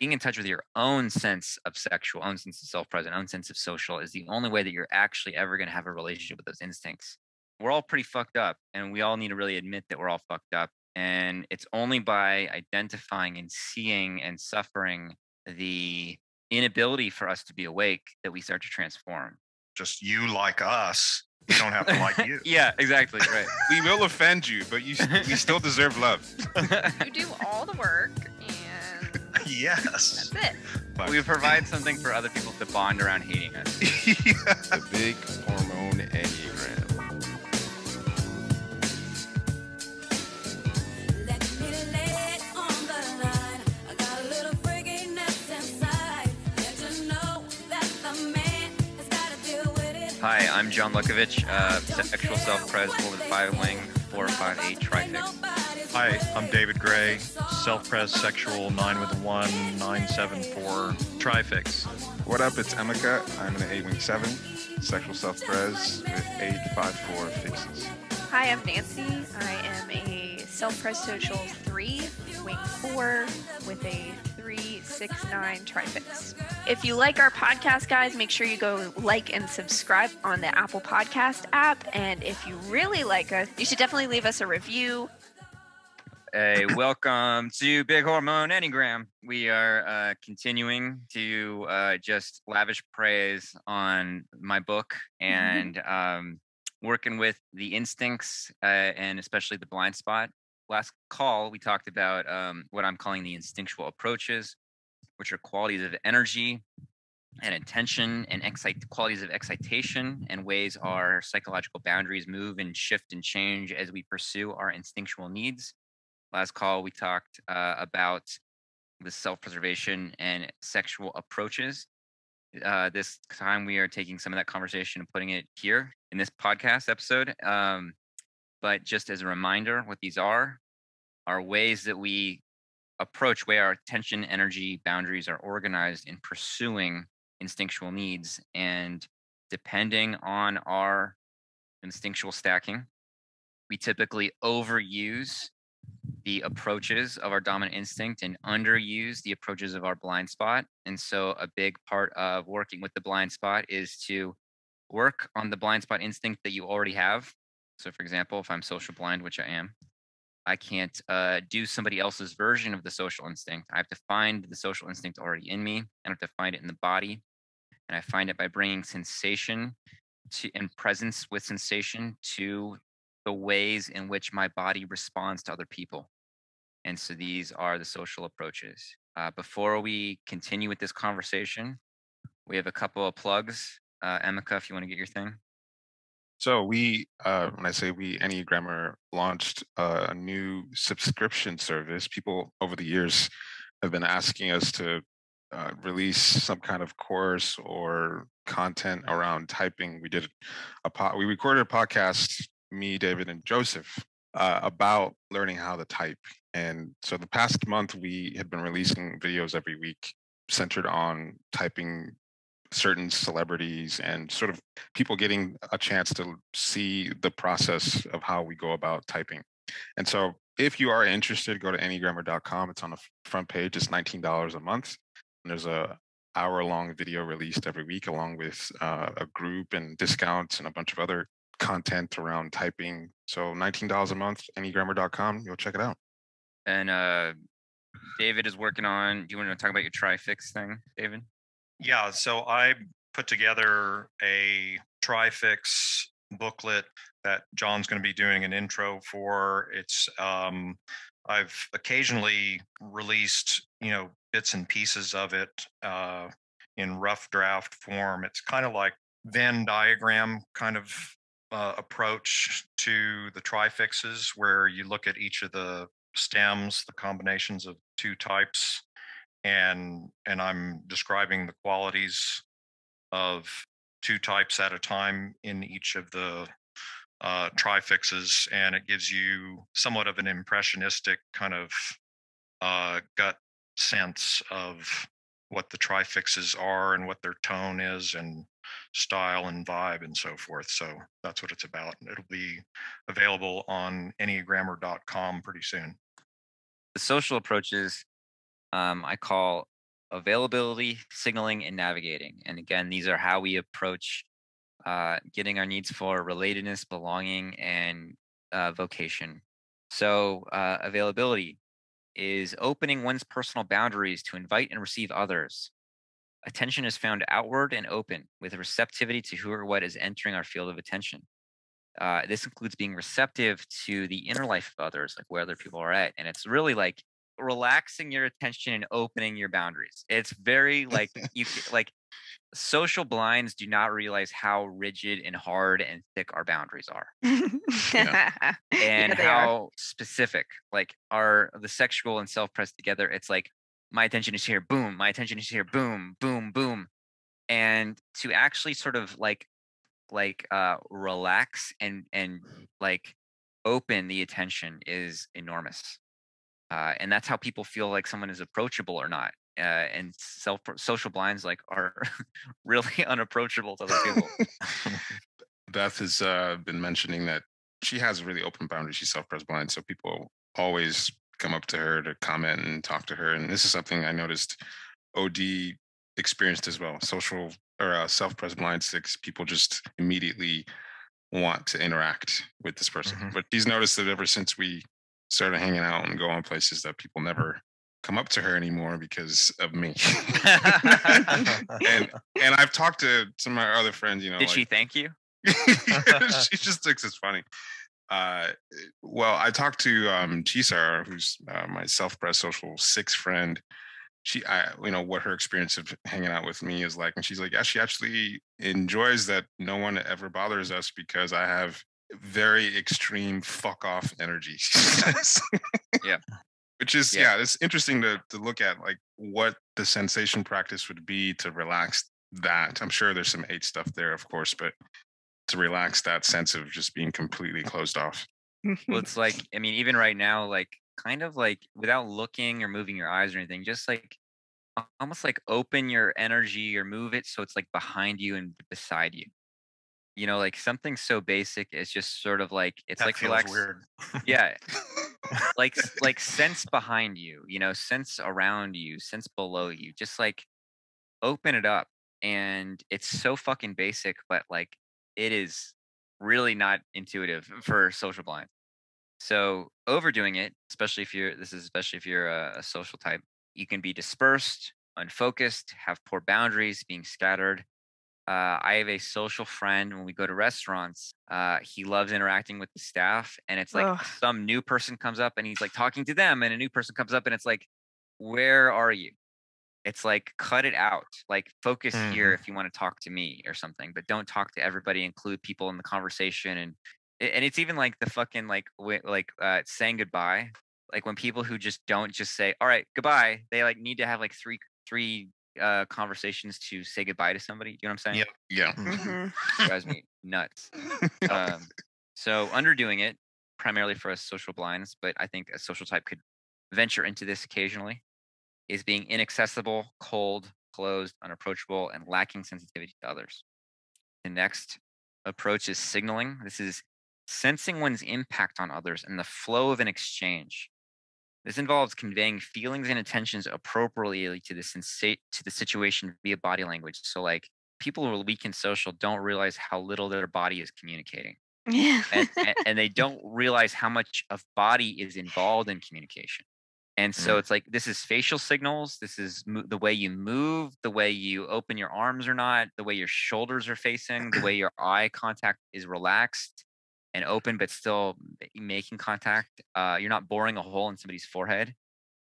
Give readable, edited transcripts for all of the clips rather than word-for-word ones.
being in touch with your own sense of sexual, own sense of self-present, own sense of social is the only way that you're actually ever going to have a relationship with those instincts. We're all pretty fucked up, and we all need to really admit that we're all fucked up. And it's only by identifying and seeing and suffering the inability for us to be awake that we start to transform. Just you like us. We don't have to like you. Yeah, exactly. Right. We will offend you, but we still deserve love. You do all the work, and Yes. that's it. But We provide something for other people to bond around hating us. the big hormone enneagram. Let me lay it on the line. I got a little freakiness inside. Let you know that the man has got to deal with it. Hi, I'm John Lukovich, sexual self-pres, 4 with 5 wing, 458 trifix. Hi, I'm David Gray, self-pres sexual 9 with 1, 974 trifix. What up? It's Emeka. I'm an 8-wing-7, sexual self-pres with 854 fixes. Hi, I'm Nancy. I am a self-pres social 3, wing 4, with a 369 trifix. If you like our podcast, guys, make sure you go like and subscribe on the Apple Podcast app. And if you really like us, you should definitely leave us a review. Hey, welcome to Big Hormone Enneagram. We are continuing to just lavish praise on my book and working with the instincts and especially the blind spot. Last call, we talked about what I'm calling the instinctual approaches, which are qualities of energy and attention and qualities of excitation and ways our psychological boundaries move and shift and change as we pursue our instinctual needs. Last call, we talked about the self-preservation and sexual approaches. This time, we are taking some of that conversation and putting it here in this podcast episode. But just as a reminder, what these are ways that we approach where our attention, energy, boundaries are organized in pursuing instinctual needs. And depending on our instinctual stacking, we typically overuse the approaches of our dominant instinct and underuse the approaches of our blind spot. And so a big part of working with the blind spot is to work on the blind spot instinct that you already have. So for example, if I'm social blind, which I am, I can't do somebody else's version of the social instinct. I have to find the social instinct already in me. I have to find it in the body. And I find it by bringing sensation and presence with sensation to the ways in which my body responds to other people. And so these are the social approaches. Before we continue with this conversation, we have a couple of plugs. Emeka, if you want to get your thing. So we, when I say we, Enneagrammer launched a new subscription service. People over the years have been asking us to release some kind of course or content around typing. We recorded a podcast, me, David, and Joseph, about learning how to type. And so the past month, we had been releasing videos every week centered on typing certain celebrities and sort of people getting a chance to see the process of how we go about typing. And so if you are interested, go to Enneagrammer.com. It's on the front page. It's $19 a month. And there's a hour-long video released every week, along with a group and discounts and a bunch of other content around typing. So $19 a month, Enneagrammer.com. You'll check it out. And David is working on, do you want to talk about your trifix thing, David? Yeah, so I put together a trifix booklet that John's going to be doing an intro for. It's I've occasionally released, bits and pieces of it in rough draft form. It's kind of like Venn diagram kind of approach to the trifixes, where you look at each of the stems, the combinations of two types, and I'm describing the qualities of two types at a time in each of the trifixes, and it gives you somewhat of an impressionistic kind of gut sense of what the trifixes are and what their tone is and style and vibe and so forth. So that's what it's about. It'll be available on Enneagrammer.com pretty soon. The social approaches I call availability, signaling, and navigating. And again, these are how we approach getting our needs for relatedness, belonging, and vocation. So, availability is opening one's personal boundaries to invite and receive others. Attention is found outward and open, with receptivity to who or what is entering our field of attention. This includes being receptive to the inner life of others, like where other people are at. And it's really like relaxing your attention and opening your boundaries. It's very like like social blinds do not realize how rigid and hard and thick our boundaries are, and Yeah, they are. how specific like are the sexual and self-pressed together. It's like my attention is here, boom, my attention is here, boom, boom, boom. And to actually sort of relax and like open the attention is enormous. And that's how people feel like someone is approachable or not. And social blinds like are really unapproachable to other people. Beth has been mentioning that she has really open boundaries. She's self-pressed blind, so people always come up to her to comment and talk to her. And this is something I noticed OD experienced as well. Social or self-pressed blind six people just immediately want to interact with this person. Mhm. But she's noticed that ever since we started hanging out and going places, that people never come up to her anymore because of me. and I've talked to some of my other friends, you know. Did she thank you? She just thinks it's funny. Well, I talked to Chisar, who's my self-pressed social six friend. What her experience of hanging out with me is like, and she's like, yeah, she actually enjoys that no one ever bothers us because I have very extreme fuck off energy. Yeah. Which is Yeah. it's interesting to look at like what the sensation practice would be to relax that. I'm sure there's some hate stuff there, of course, but to relax that sense of just being completely closed off. Well, it's like, I mean, even right now, like kind of like without looking or moving your eyes or anything, just like almost like open your energy or move it so it's like behind you and beside you. You know, like something so basic is just sort of like it's That like feels relax. weird. Yeah, like sense behind you, you know, sense around you, sense below you. Just like open it up. And it's so fucking basic, but like it is really not intuitive for social blind. So overdoing it, especially if you're a social type, you can be dispersed, unfocused, have poor boundaries, being scattered. I have a social friend when we go to restaurants. He loves interacting with the staff, and it's like Ugh. some new person comes up and he's like talking to them, and a new person comes up and it's like, where are you? It's like cut it out. Like focus here if you want to talk to me or something, but don't talk to everybody. Include people in the conversation, and it's even like the fucking saying goodbye. Like when people who just don't just say all right goodbye, they like need to have like three conversations to say goodbye to somebody. You know what I'm saying? Yep. Yeah. Mhm. Drives me nuts. So underdoing it primarily for us social blinds, but I think a social type could venture into this occasionally, is being inaccessible, cold, closed, unapproachable, and lacking sensitivity to others. The next approach is signaling. This is sensing one's impact on others and the flow of an exchange. This involves conveying feelings and intentions appropriately to the situation via body language. So, like people who are weak in social don't realize how little their body is communicating, and they don't realize how much of body is involved in communication. And so it's like this is facial signals. This is the way you move, the way you open your arms or not, the way your shoulders are facing, the way your eye contact is relaxed and open, but still making contact. You're not boring a hole in somebody's forehead,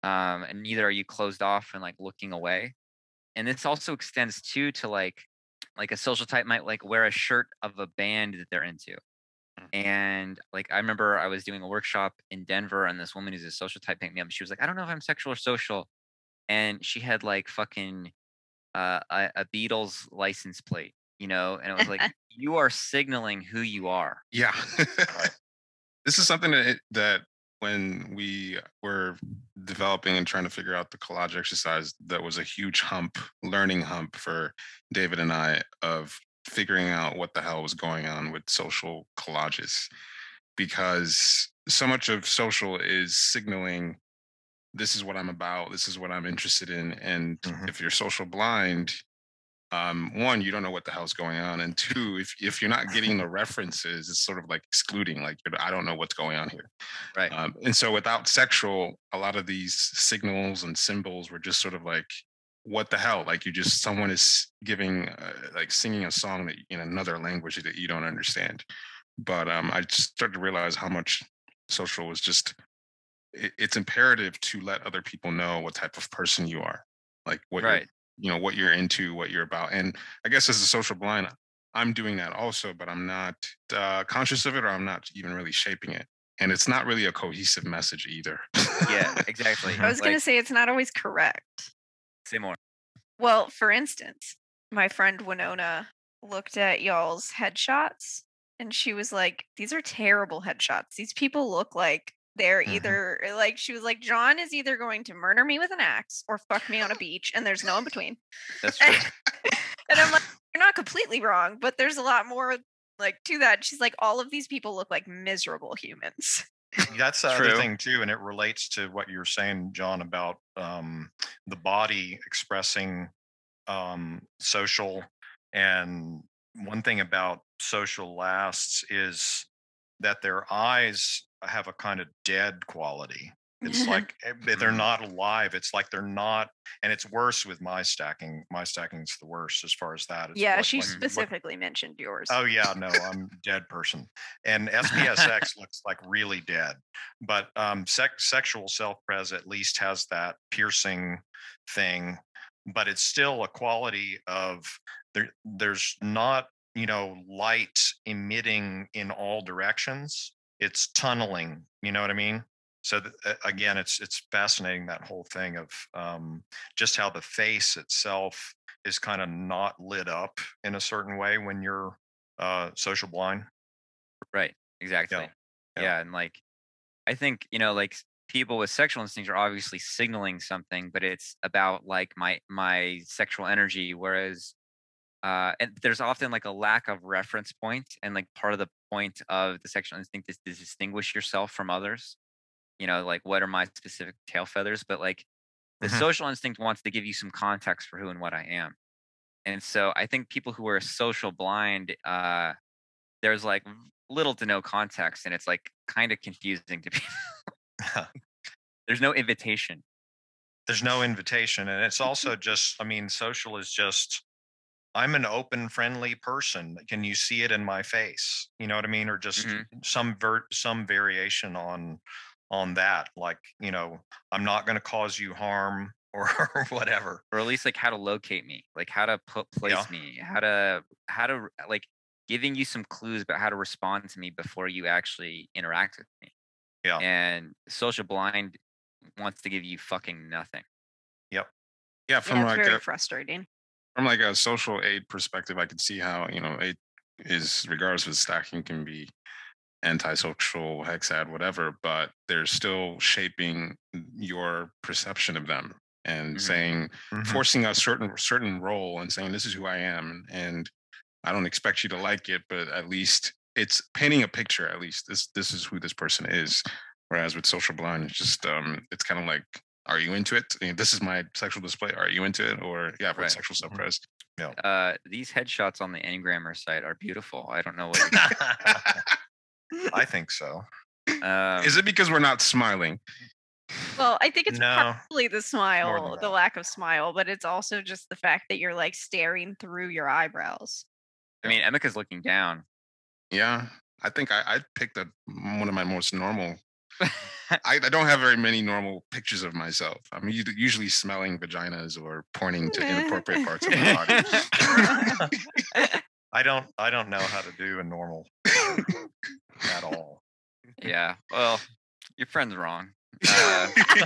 and neither are you closed off and like looking away. And this also extends too to like a social type might like wear a shirt of a band that they're into. And like I remember I was doing a workshop in Denver, and this woman who's a social type picked me up. And she was like, "I don't know if I'm sexual or social," and she had like fucking a Beatles license plate, you know, and it was like you are signaling who you are. Yeah. This is something that when we were developing and trying to figure out the collage exercise, that was a huge learning hump for David and I, of figuring out what the hell was going on with social collages, because so much of social is signaling this is what I'm about, this is what I'm interested in. And Mhm. if you're social blind, one, you don't know what the hell's going on, and two, if you're not getting the references, it's sort of like excluding, like I don't know what's going on here. Right. And so without sexual, a lot of these signals and symbols were just sort of like, what the hell? Like someone is giving, like singing a song that in another language that you don't understand. But I just started to realize how much social was just, it's imperative to let other people know what type of person you are, like what you're, Right. what you're into, what you're about. And I guess as a social blind, I'm doing that also, but I'm not conscious of it, or I'm not even really shaping it. And it's not really a cohesive message either. Yeah, exactly. I was going to Like, say it's not always correct. say more. Well, for instance, my friend Winona looked at y'all's headshots and she was like, these are terrible headshots. These people look like they're Mhm. either like, she was like, John is either going to murder me with an axe or fuck me on a beach, and there's no in between. That's true. And I'm like, you're not completely wrong, but there's a lot more like to that. She's like, all of these people look like miserable humans. That's the other True. thing too, and it relates to what you're saying, John, about the body expressing social. And one thing about social lasts is that their eyes have a kind of dead quality. It's like they're not alive. It's like they're not, and it's worse with my stacking. My stacking's the worst as far as that. It's Yeah, like, she like, specifically mentioned yours. oh yeah, no, I'm dead person. And SPSX looks like really dead. But sexual self-pres at least has that piercing thing, but it's still a quality of there's not, light emitting in all directions. It's tunneling, you know what I mean? So again, it's fascinating, that whole thing of just how the face itself is kind of not lit up in a certain way when you're social blind. Right. Exactly. Yeah. Yeah. And like, I think, like people with sexual instincts are obviously signaling something, but it's about like my sexual energy. Whereas, and there's often like a lack of reference point, and like part of the point of the sexual instinct is to distinguish yourself from others. Like what are my specific tail feathers? But like the Mhm. social instinct wants to give you some context for who and what I am. And so I think people who are social blind, there's like little to no context, and it's like kind of confusing to people. There's no invitation. There's no invitation. And it's also just, I mean, social is just, I'm an open, friendly person. Can you see it in my face? You know what I mean? Or just Mhm. some variation on that. Like, I'm not going to cause you harm or whatever. Or at least like how to locate me, like how to place Yeah. me, how to like giving you some clues about how to respond to me before you actually interact with me. Yeah. And social blind wants to give you fucking nothing. Yep. Yeah, Yeah, it's very frustrating. from like a social aid perspective, I can see how aid is, regardless of stacking, can be antisocial, hexad, whatever, but they're still shaping your perception of them and Mhm. saying, Mhm. forcing a certain role and saying, this is who I am, and I don't expect you to like it, but at least it's painting a picture. At least this is who this person is. Whereas with social blind, it's just it's kind of like, are you into it? This is my sexual display. Are you into it? Or yeah, with Right. sexual self-pres. These headshots on the Enneagrammer site are beautiful. I don't know what you're I think so. Is it because we're not smiling? Well, I think it's No, probably the more smile, than the that. lack of smile, but it's also just the fact that you're like staring through your eyebrows. I mean, Emika's looking down. Yeah, I think I picked one of my most normal. I don't have very many normal pictures of myself. I'm usually smelling vaginas or pointing to inappropriate parts of my body. I don't know how to do a normal picture at all. Yeah. Well, your friend's wrong.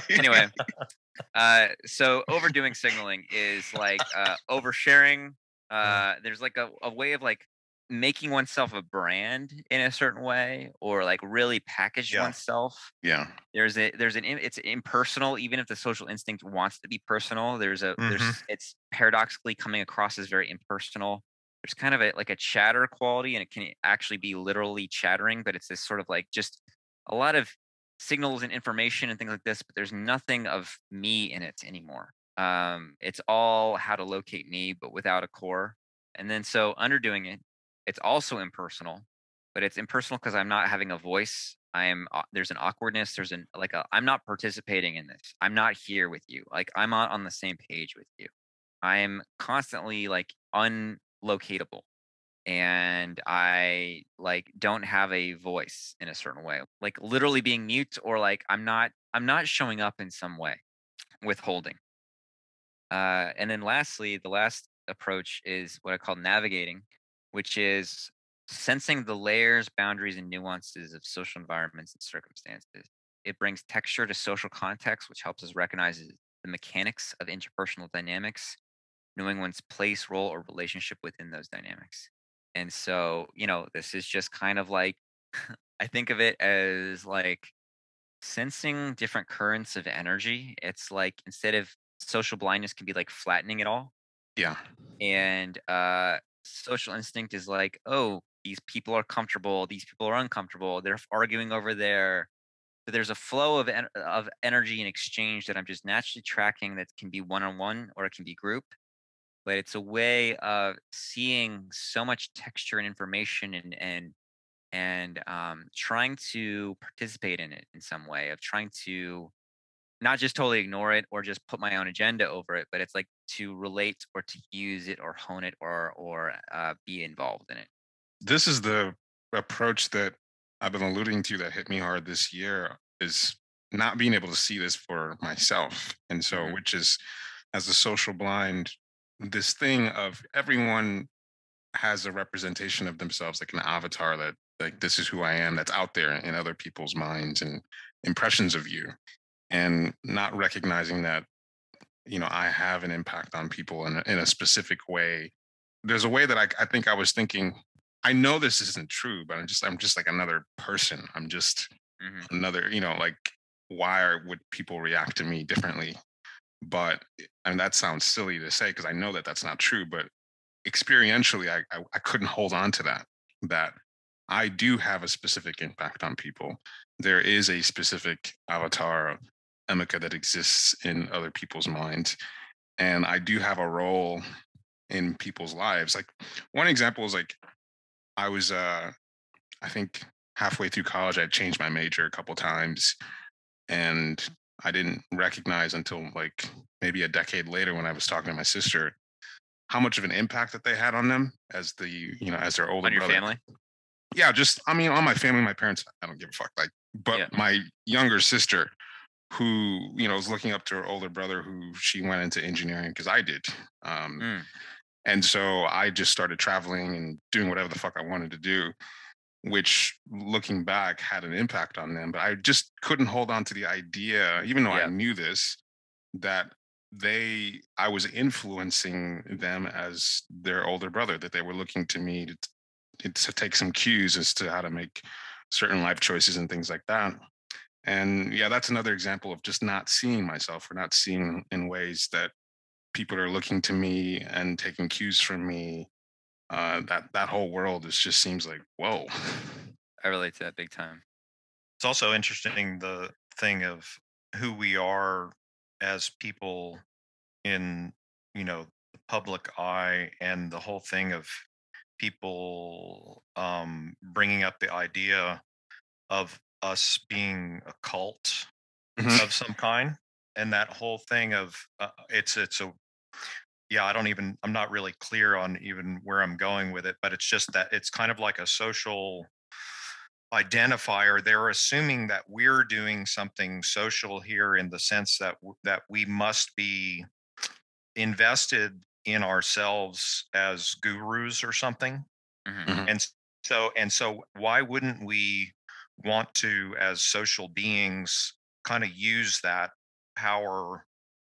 Anyway, so overdoing signaling is like oversharing. There's like a way of like making oneself a brand in a certain way, or like really package Yeah. oneself. Yeah. It's impersonal, even if the social instinct wants to be personal. Mhm. It's paradoxically coming across as very impersonal. There's kind of like a chatter quality, and it can actually be literally chattering, but it's this sort of like just a lot of signals and information and things like this, but there's nothing of me in it anymore. It's all how to locate me, but without a core. And then so underdoing it, it's also impersonal, but it's impersonal because I'm not having a voice. There's an awkwardness. There's an like a I'm not participating in this. I'm not here with you. Like I'm not on the same page with you. I'm constantly like unlocatable, and I like don't have a voice in a certain way. Like literally being mute, or like I'm not showing up in some way, withholding. And then lastly, the last approach is what I call navigating, which is sensing the layers, boundaries, and nuances of social environments and circumstances. It brings texture to social context, which helps us recognize the mechanics of interpersonal dynamics, knowing one's place, role, or relationship within those dynamics. And so, this is just kind of like, I think of it as like sensing different currents of energy. It's like instead of social blindness can be like flattening it all. Yeah. And social instinct is like, oh, these people are comfortable, these people are uncomfortable, they're arguing over there. But there's a flow of energy and exchange that I'm just naturally tracking that can be one-on-one or it can be group, but it's a way of seeing so much texture and information and trying to participate in it in some way, of trying to not just totally ignore it or just put my own agenda over it, but it's like to relate or to use it or hone it or be involved in it. This is the approach that I've been alluding to that hit me hard this year, is not being able to see this for myself. And so, Mhm. which is, as a social blind, this thing of everyone has a representation of themselves, like an avatar that, like, this is who I am, that's out there in other people's minds and impressions of you, and not recognizing that, I have an impact on people in a specific way. There's a way that I think I was thinking, I know this isn't true, but I'm just like another person. I'm just Mhm. another, like, would people react to me differently? But and that sounds silly to say because I know that that's not true, but experientially, I couldn't hold on to that I do have a specific impact on people. There is a specific avatar of Emeka that exists in other people's minds, and I do have a role in people's lives. Like, one example is, like, I was I think halfway through college, I changed my major a couple times, and I didn't recognize until like maybe a decade later when I was talking to my sister how much of an impact that they had on them as as their older On your brother. family? Yeah, just, I mean, on my family, my parents, I don't give a fuck. Like, but Yeah. my younger sister, who was looking up to her older brother, who she went into engineering because I did. Mm. And so I just started traveling and doing whatever the fuck I wanted to do, which, looking back, had an impact on them. But I just couldn't hold on to the idea, even though I Yeah. knew this, that I was influencing them as their older brother, that they were looking to me to take some cues as to how to make certain life choices and things like that. And yeah, that's another example of just not seeing myself, or not seeing in ways that people are looking to me and taking cues from me. That whole world just seems like, whoa. I relate to that big time. It's also interesting, the thing of who we are as people in, the public eye, and the whole thing of people bringing up the idea of us being a cult Mhm. of some kind, and that whole thing of it's a yeah, I'm not really clear on even where I'm going with it, but it's just that it's kind of like a social identifier. They're assuming that we're doing something social here, in the sense that that we must be invested in ourselves as gurus or something. Mhm. Mhm. And so why wouldn't we want to, as social beings, kind of use that power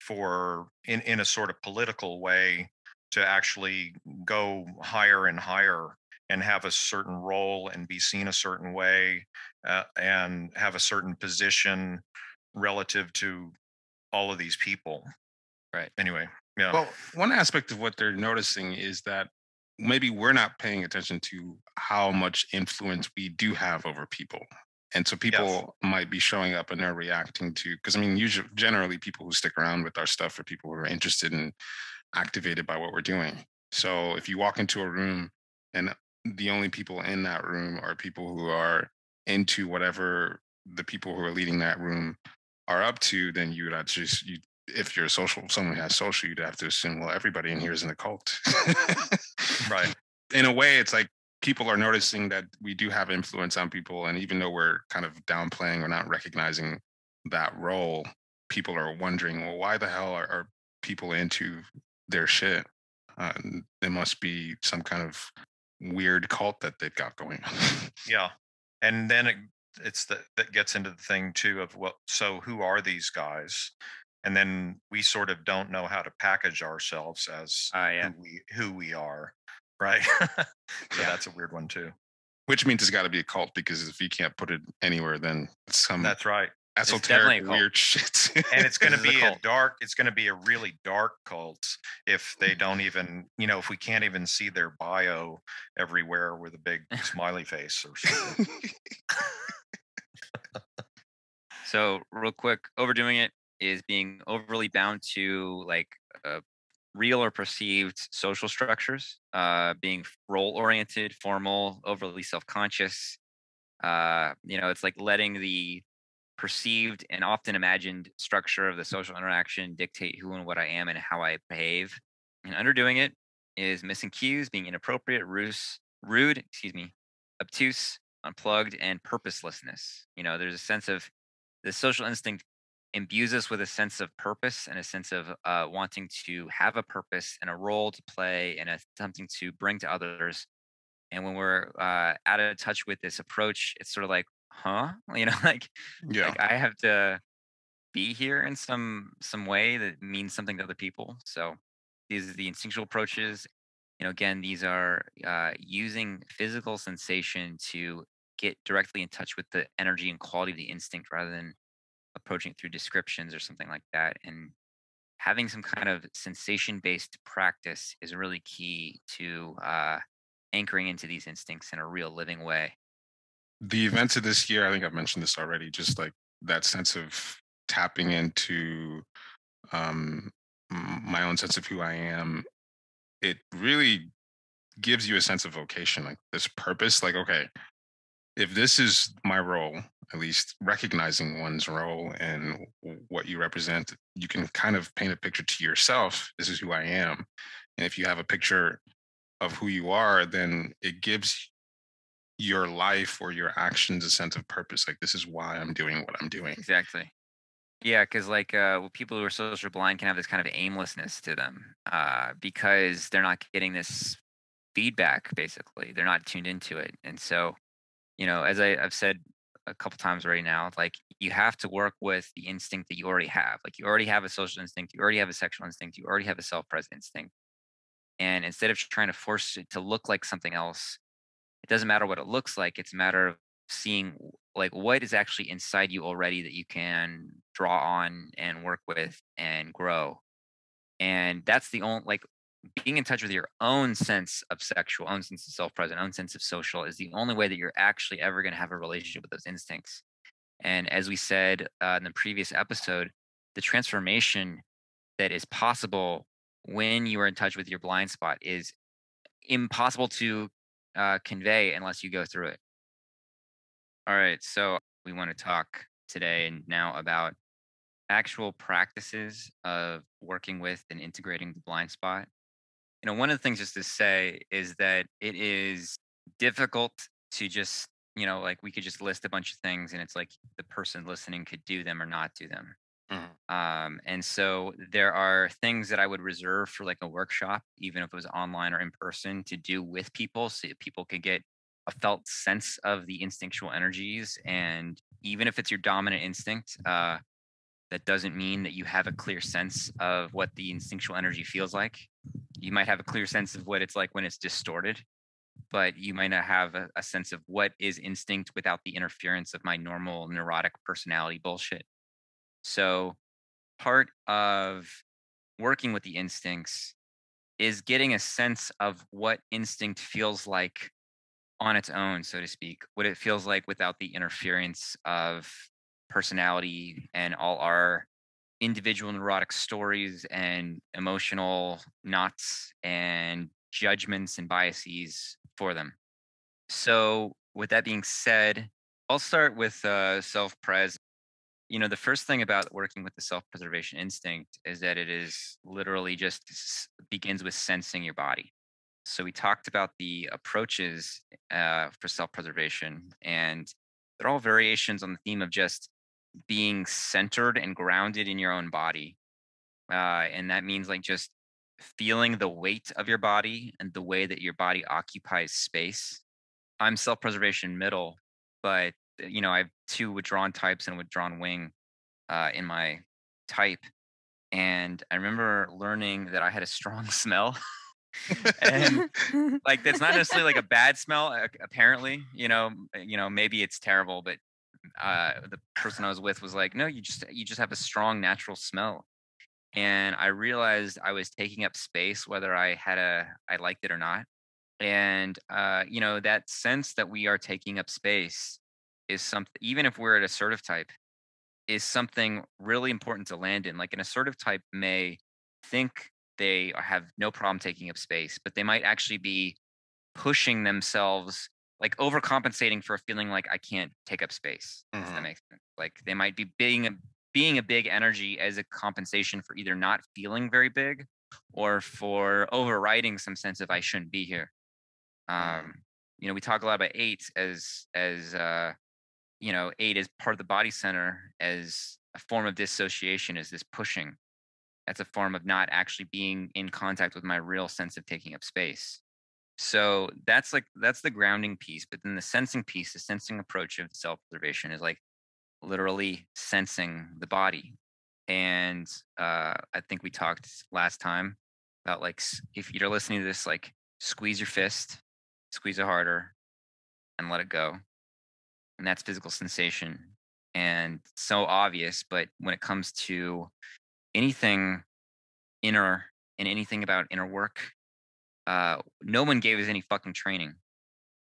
for, in a sort of political way, to actually go higher and higher, and have a certain role, and be seen a certain way, and have a certain position relative to all of these people. Right. Anyway, yeah. Well, one aspect of what they're noticing is that maybe we're not paying attention to how much influence we do have over people. And so people might be showing up and they're reacting to, because I mean, usually, generally, people who stick around with our stuff are people who are interested and activated by what we're doing. So if you walk into a room and the only people in that room are people who are into whatever the people who are leading that room are up to, then you would just, if you're a someone who has social, you'd have to assume, well, everybody in here is in a cult. Right. In a way, it's like people are noticing that we do have influence on people. And even though we're kind of downplaying, we're not recognizing that role, people are wondering, well, why the hell are people into their shit? It must be some kind of weird cult that they've got going on. Yeah. And then it's that gets into the thing too of, well, so who are these guys? And then we sort of don't know how to package ourselves as who we are, right? So that's a weird one too. Which means it's got to be a cult, because if you can't put it anywhere, then it's some That's right. esoteric weird shit. And it's going to be it's going to be a really dark cult if they don't even, if we can't even see their bio everywhere with a big smiley face or something. So real quick, overdoing it is being overly bound to like real or perceived social structures, being role oriented, formal, overly self-conscious. It's like letting the perceived and often imagined structure of the social interaction dictate who and what I am and how I behave. And underdoing it is missing cues, being inappropriate, rude, obtuse, unplugged, and purposelessness. There's a sense of the social instinct imbues us with a sense of purpose and a sense of wanting to have a purpose and a role to play and something to bring to others. And when we're out of touch with this approach, it's sort of like, huh? Like I have to be here in some way that means something to other people. So these are the instinctual approaches. Again, these are using physical sensation to get directly in touch with the energy and quality of the instinct rather than approaching it through descriptions or something like that. And having some kind of sensation based practice is really key to anchoring into these instincts in a real living way. The events of this year, I think I've mentioned this already, just like that sense of tapping into my own sense of who I am, it really gives you a sense of vocation, like this purpose. Like, okay, if this is my role, at least recognizing one's role and what you represent, you can kind of paint a picture to yourself. This is who I am. And if you have a picture of who you are, then it gives your life or your actions a sense of purpose. Like, this is why I'm doing what I'm doing. Exactly. Yeah, because people who are social blind can have this kind of aimlessness to them because they're not getting this feedback. Basically, they're not tuned into it, and so as I've said a couple times already now, like you have to work with the instinct that you already have. Like you already have a social instinct, you already have a sexual instinct, you already have a self-present instinct, and instead of trying to force it to look like something else, it doesn't matter what it looks like. It's a matter of seeing like what is actually inside you already that you can draw on and work with and grow. And that's the only like being in touch with your own sense of sexual, own sense of self-present, own sense of social is the only way that you're actually ever going to have a relationship with those instincts. And as we said in the previous episode, the transformation that is possible when you are in touch with your blind spot is impossible to convey unless you go through it. All right, so we want to talk today and now about actual practices of working with and integrating the blind spot. One of the things just to say is that it is difficult to just, like we could just list a bunch of things and it's like the person listening could do them or not do them. And so there are things that I would reserve for like a workshop, even if it was online or in person, to do with people so that people could get a felt sense of the instinctual energies. And even if it's your dominant instinct, that doesn't mean that you have a clear sense of what the instinctual energy feels like. You might have a clear sense of what it's like when it's distorted, but you might not have a sense of what is instinct without the interference of my normal neurotic personality bullshit. So part of working with the instincts is getting a sense of what instinct feels like on its own, so to speak, what it feels like without the interference of personality and all our individual neurotic stories and emotional knots and judgments and biases for them. So, with that being said, I'll start with self-pres. The first thing about working with the self-preservation instinct is that it is literally just begins with sensing your body. So we talked about the approaches for self-preservation, and they're all variations on the theme of just being centered and grounded in your own body. And that means like just feeling the weight of your body and the way that your body occupies space. I'm self-preservation middle, but I have two withdrawn types and a withdrawn wing in my type. And I remember learning that I had a strong smell. And like that's not necessarily like a bad smell apparently, maybe it's terrible, but the person I was with was like, no, you just have a strong natural smell. And I realized I was taking up space whether I liked it or not. And that sense that we are taking up space is something, even if we're an assertive type, is something really important to land in. Like an assertive type may think they have no problem taking up space, but they might actually be pushing themselves, like overcompensating for a feeling like I can't take up space. If that makes sense. Like they might be being a big energy as a compensation for either not feeling very big or for overriding some sense of I shouldn't be here. We talk a lot about eight as 8 is part of the body center as a form of dissociation, is this pushing. That's a form of not actually being in contact with my real sense of taking up space. So that's the grounding piece. But then the sensing piece, the sensing approach of self-preservation is like literally sensing the body. And I think we talked last time about like if you're listening to this, like squeeze your fist, squeeze it harder, and let it go. And that's physical sensation. And so obvious, but when it comes to anything inner and anything about inner work, no one gave us any fucking training.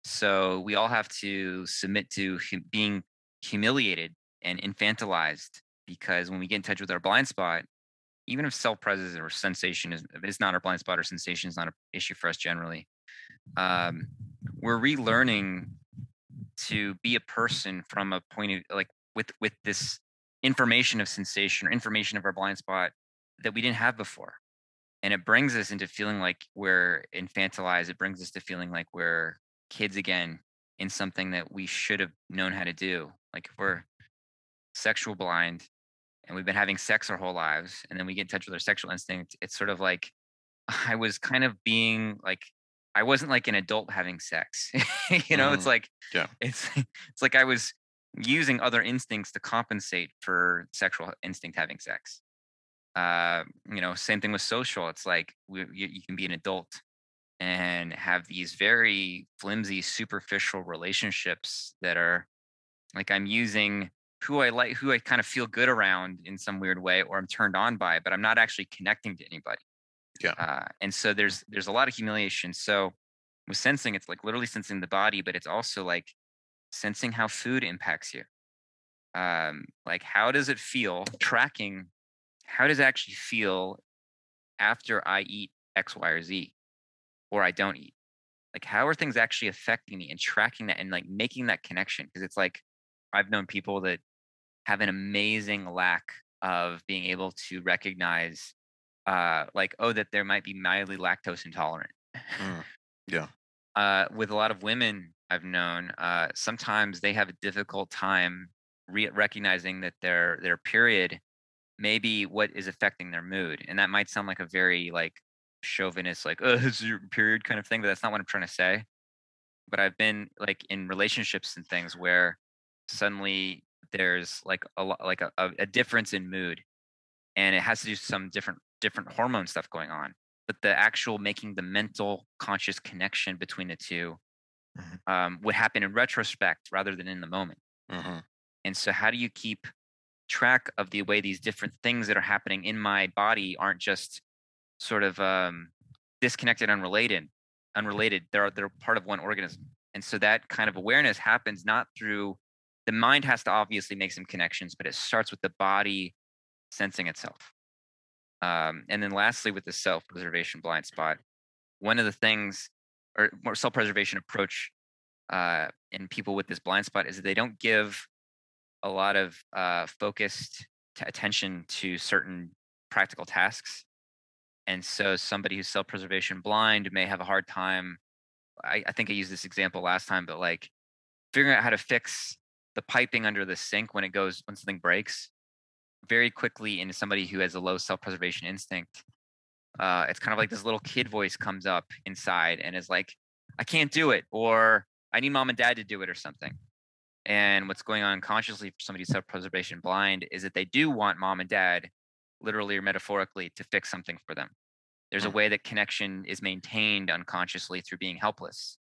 So we all have to submit to being humiliated and infantilized, because when we get in touch with our blind spot, even if self-presence or sensation is not our blind spot, or sensation is not an issue for us generally, we're relearning to be a person from a point of like with this information of sensation or information of our blind spot that we didn't have before. And it brings us into feeling like we're infantilized. It brings us to feeling like we're kids again in something that we should have known how to do. Like if we're sexual blind and we've been having sex our whole lives, and then we get in touch with our sexual instinct, it's sort of like I was kind of being like, I wasn't like an adult having sex. It's like, Yeah. it's like I was using other instincts to compensate for sexual instinct having sex. Same thing with social. It's like you can be an adult and have these very flimsy, superficial relationships that are like I'm using who I like, who I kind of feel good around in some weird way, or I'm turned on by, but I'm not actually connecting to anybody. Yeah. And so there's a lot of humiliation. So with sensing, it's like literally sensing the body, but it's also like sensing how food impacts you. Like how does it feel? Tracking how does it actually feel after I eat X, Y, or Z, or I don't eat? Like how are things actually affecting me, and tracking that and like making that connection? Because it's like I've known people that have an amazing lack of being able to recognize like, oh, that there might be mildly lactose intolerant. Yeah. With a lot of women I've known, sometimes they have a difficult time recognizing that their period may be what is affecting their mood, and that might sound like a very like chauvinist, like, oh, this is your period kind of thing, but that's not what I'm trying to say. But I've been like in relationships and things where suddenly there's like a difference in mood, and it has to do with some different hormone stuff going on. But the actual making the mental conscious connection between the two would happen in retrospect rather than in the moment. And so how do you keep track of the way these different things that are happening in my body aren't just sort of disconnected, unrelated? They're part of one organism. And so that kind of awareness happens not through the mind has to obviously make some connections, but it starts with the body sensing itself. And then lastly, with the self-preservation blind spot, one of the things or more self-preservation approach in people with this blind spot is that they don't give a lot of focused attention to certain practical tasks. And so somebody who's self-preservation blind may have a hard time. I think I used this example last time, but like figuring out how to fix the piping under the sink when something breaks very quickly into somebody who has a low self-preservation instinct. It's kind of like this little kid voice comes up inside and is like, I can't do it, or I need mom and dad to do it or something. And what's going on consciously for somebody who's self-preservation blind is that they do want mom and dad, literally or metaphorically, to fix something for them. There's a way that connection is maintained unconsciously through being helpless.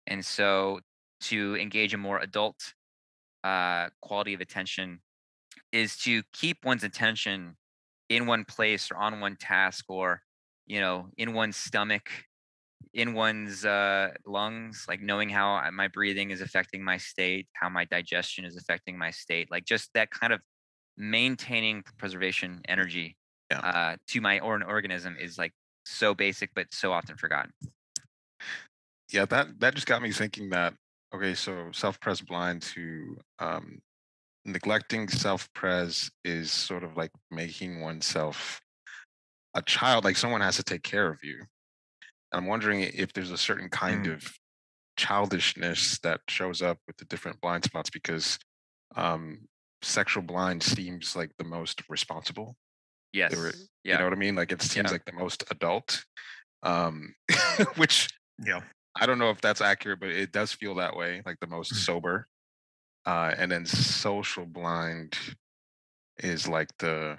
And so to engage a more adult quality of attention is to keep one's attention in one place or on one task or, in one's stomach, in one's lungs, like knowing how my breathing is affecting my state, how my digestion is affecting my state, like just that kind of maintaining preservation energy to my organism is like so basic, but so often forgotten. Yeah, that just got me thinking that, okay, so self-pres blind to neglecting self-pres is sort of like making oneself a child, like someone has to take care of you. And I'm wondering if there's a certain kind of childishness that shows up with the different blind spots because sexual blind seems like the most responsible. Yes. You know what I mean? Like it seems like the most adult, which I don't know if that's accurate, but it does feel that way, like the most sober. And then social blind is like the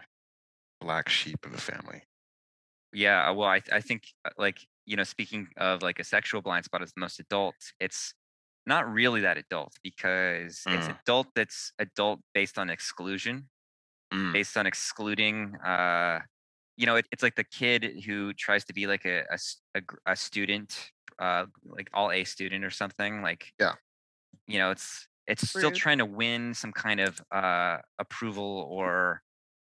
black sheep of the family. Yeah, well, I think like, speaking of like a sexual blind spot as the most adult, it's not really that adult because it's that's adult based on exclusion, based on excluding. It's like the kid who tries to be like a student, like all A student or something. Like, it's still Rude. trying to win some kind of approval or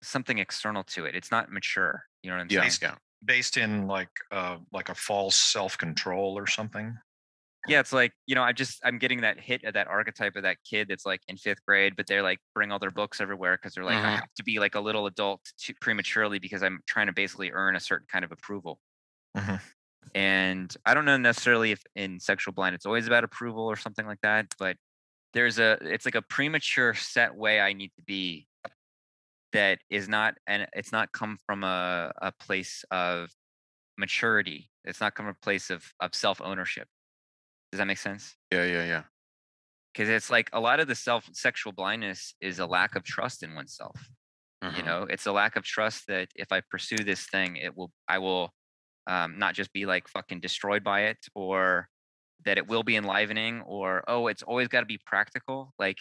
something external to it. It's not mature. You know what I'm saying? Based in like a false self-control or something. Yeah, it's like, I'm getting that hit of that archetype of that kid that's like in 5th grade, but they're like bring all their books everywhere because they're like, I have to be like a little adult prematurely because I'm trying to basically earn a certain kind of approval. And I don't know necessarily if in sexual blind it's always about approval or something like that, but it's like a premature set way I need to be that is not, and it's not come from a place of maturity. It's not come from a place of self-ownership. Does that make sense? Yeah. Because it's like a lot of the sexual blindness is a lack of trust in oneself. It's a lack of trust that if I pursue this thing, I will not just be like fucking destroyed by it, or that it will be enlivening, or it's always got to be practical. Like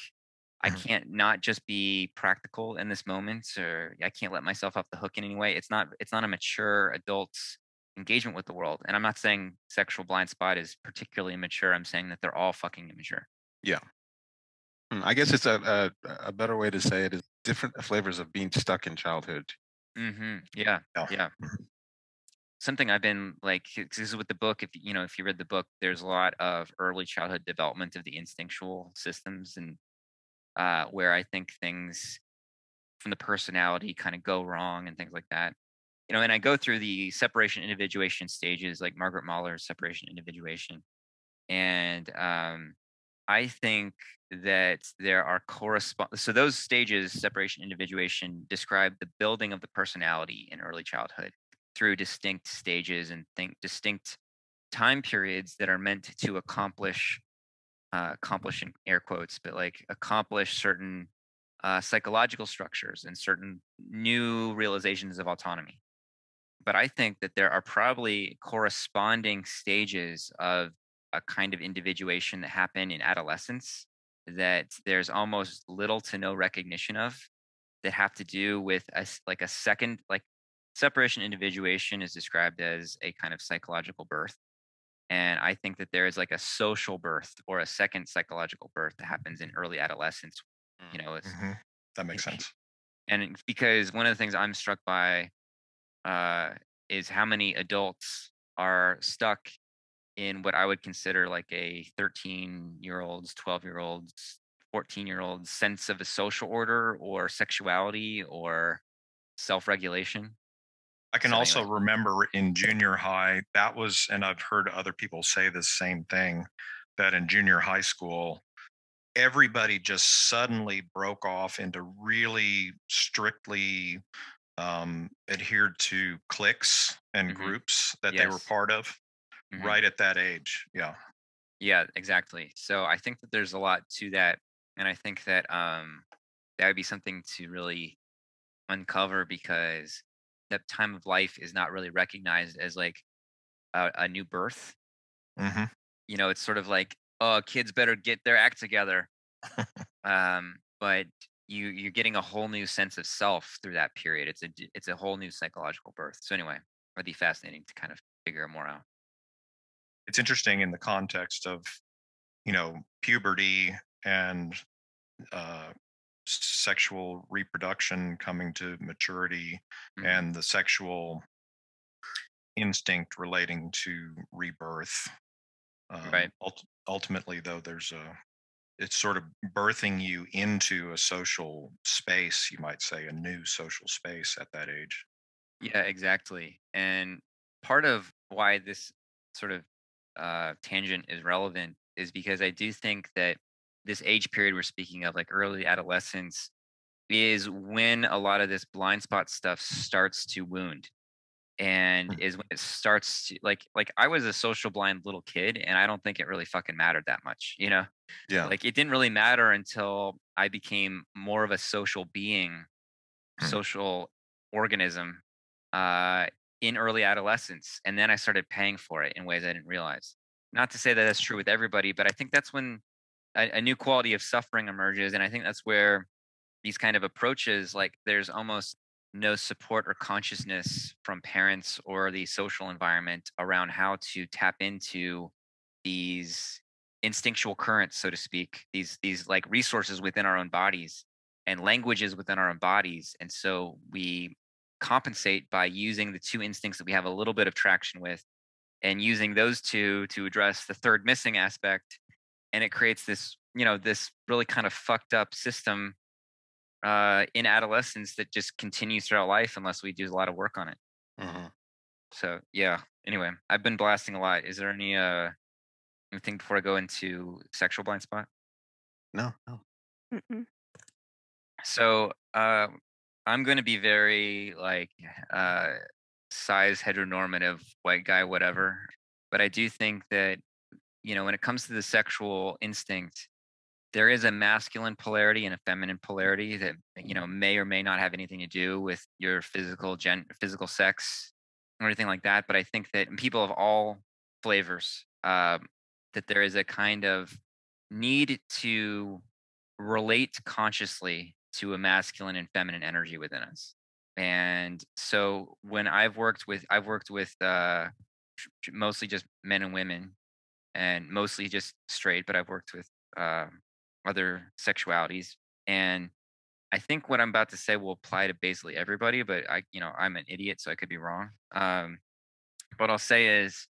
I can't not just be practical in this moment, or I can't let myself off the hook in any way. It's not a mature adult's engagement with the world. And I'm not saying sexual blind spot is particularly immature. I'm saying that they're all fucking immature. Yeah. I guess it's a better way to say it is different flavors of being stuck in childhood. Yeah. Something I've been like, this is with the book. If you read the book, there's a lot of early childhood development of the instinctual systems, and where I think things from the personality kind of go wrong and things like that. And I go through the separation individuation stages, like Margaret Mahler's separation individuation, and I think that there are so those stages, separation individuation, describe the building of the personality in early childhood through distinct stages and distinct time periods that are meant to accomplish in air quotes, but like accomplish certain psychological structures and certain new realizations of autonomy. But I think that there are probably corresponding stages of a kind of individuation that happen in adolescence that there's almost little to no recognition of, that have to do with a second, like separation individuation is described as a kind of psychological birth. And I think that there is like a social birth or a second psychological birth that happens in early adolescence. You know, it's Mhm. That makes sense. because one of the things I'm struck by is how many adults are stuck in what I would consider like a 13-year-old's, 12-year-old's, 14-year-old's sense of a social order or sexuality or self-regulation. I can So also anyway, remember in junior high, that was, and I've heard other people say the same thing, that in junior high school, everybody just suddenly broke off into really strictly adhered to cliques and hmm groups that they were yes, part of hmm right at that age. Yeah. yeah, exactly. So I think that there's a lot to that, and I think that that would be something to really uncover because that time of life is not really recognized as like a new birth. Hmm. You know, it's sort of like, oh, kids better get their act together. But you're getting a whole new sense of self through that period. It's a whole new psychological birth. So anyway, it'd be fascinating to kind of figure more out. It's interesting in the context of, puberty and uh, sexual reproduction coming to maturity Hmm. and the sexual instinct relating to rebirth. Right. Ultimately, though, it's sort of birthing you into a social space, you might say, a new social space at that age. Yeah, exactly. And part of why this sort of tangent is relevant is because I do think that this age period we're speaking of, like early adolescence, is when a lot of this blind spot stuff starts to wound and is when it starts to like I was a social blind little kid and I don't think it really fucking mattered that much, you know? Yeah. Like it didn't really matter until I became more of a social being, Hmm. social organism uh in early adolescence and then I started paying for it in ways I didn't realize. Not to say that that's true with everybody, but I think that's when a new quality of suffering emerges and I think that's where these kind of approaches like there's almost no support or consciousness from parents or the social environment around how to tap into these instinctual currents so to speak, these like resources within our own bodies and languages within our own bodies, and so we compensate by using the two instincts that we have a little bit of traction with and using those two to address the third missing aspect, and it creates this, you know, this really kind of fucked up system in adolescence that just continues throughout life unless we do a lot of work on it. Mhm. So yeah. Anyway, I've been blasting a lot. Is there any anything before I go into sexual blind spot? No, no. Mm-mm. So I'm going to be very like uh, size heteronormative white guy, whatever. But I do think that you know when it comes to the sexual instinct, there is a masculine polarity and a feminine polarity that you know may or may not have anything to do with your physical sex or anything like that, but I think that in people of all flavors, that there is a kind of need to relate consciously to a masculine and feminine energy within us. And so when I've worked with mostly just men and women and mostly just straight, but I've worked with uh, other sexualities. And I think what I'm about to say will apply to basically everybody, but you know, I'm an idiot, so I could be wrong. What I'll say is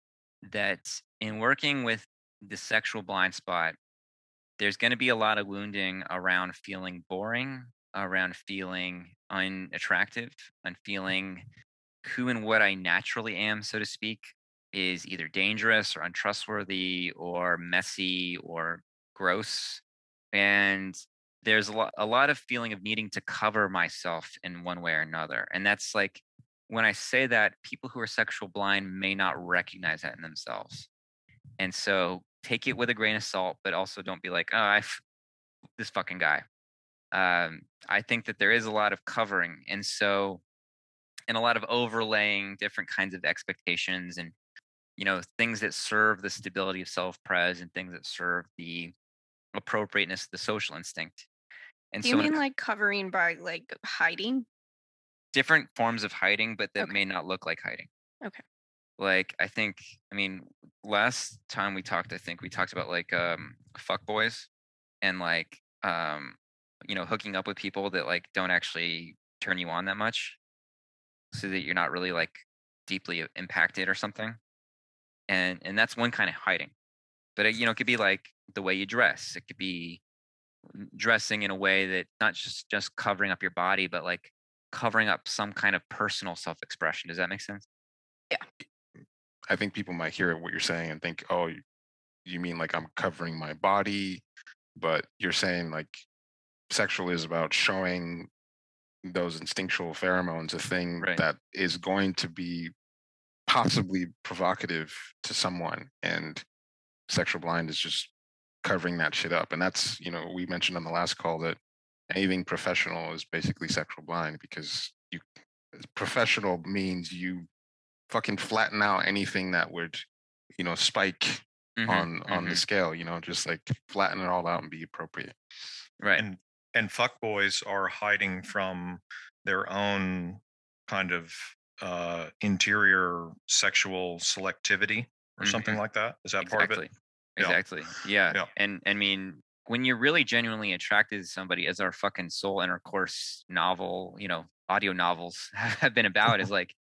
that in working with the sexual blind spot, there's going to be a lot of wounding around feeling boring, around feeling unattractive, and feeling who and what I naturally am, so to speak, is either dangerous or untrustworthy or messy or gross. And there's a lot of feeling of needing to cover myself in one way or another. And that's like, when I say that, people who are sexual blind may not recognize that in themselves. And so take it with a grain of salt, but also don't be like, oh, this fucking guy. I think that there is a lot of covering. And so, and a lot of overlaying different kinds of expectations and you know things that serve the stability of self-pres and things that serve the appropriateness of the social instinct. And Do you so when mean like covering by like hiding? different forms of hiding but that Okay. may not look like hiding. Okay. Like, I mean, last time we talked, I think we talked about like fuck boys and like hooking up with people that like don't actually turn you on that much, so that you're not really like deeply impacted or something. And that's one kind of hiding. But it could be like the way you dress. It could be dressing in a way that not just covering up your body, but like covering up some kind of personal self-expression. Does that make sense? I think people might hear what you're saying and think, oh, you mean like I'm covering my body, but you're saying like sexual is about showing those instinctual pheromones, a thing Right. that is going to be possibly provocative to someone, and sexual blind is just covering that shit up. And that's, we mentioned on the last call that anything professional is basically sexual blind, because professional means you fucking flatten out anything that would, spike on the scale, just like flatten it all out and be appropriate. Right. And fuck boys are hiding from their own kind of interior sexual selectivity or something like that. Is that part of it? Exactly. Yeah. Yeah. And I mean, when you're really genuinely attracted to somebody, as our fucking soul intercourse novel, audio novels have been about, is like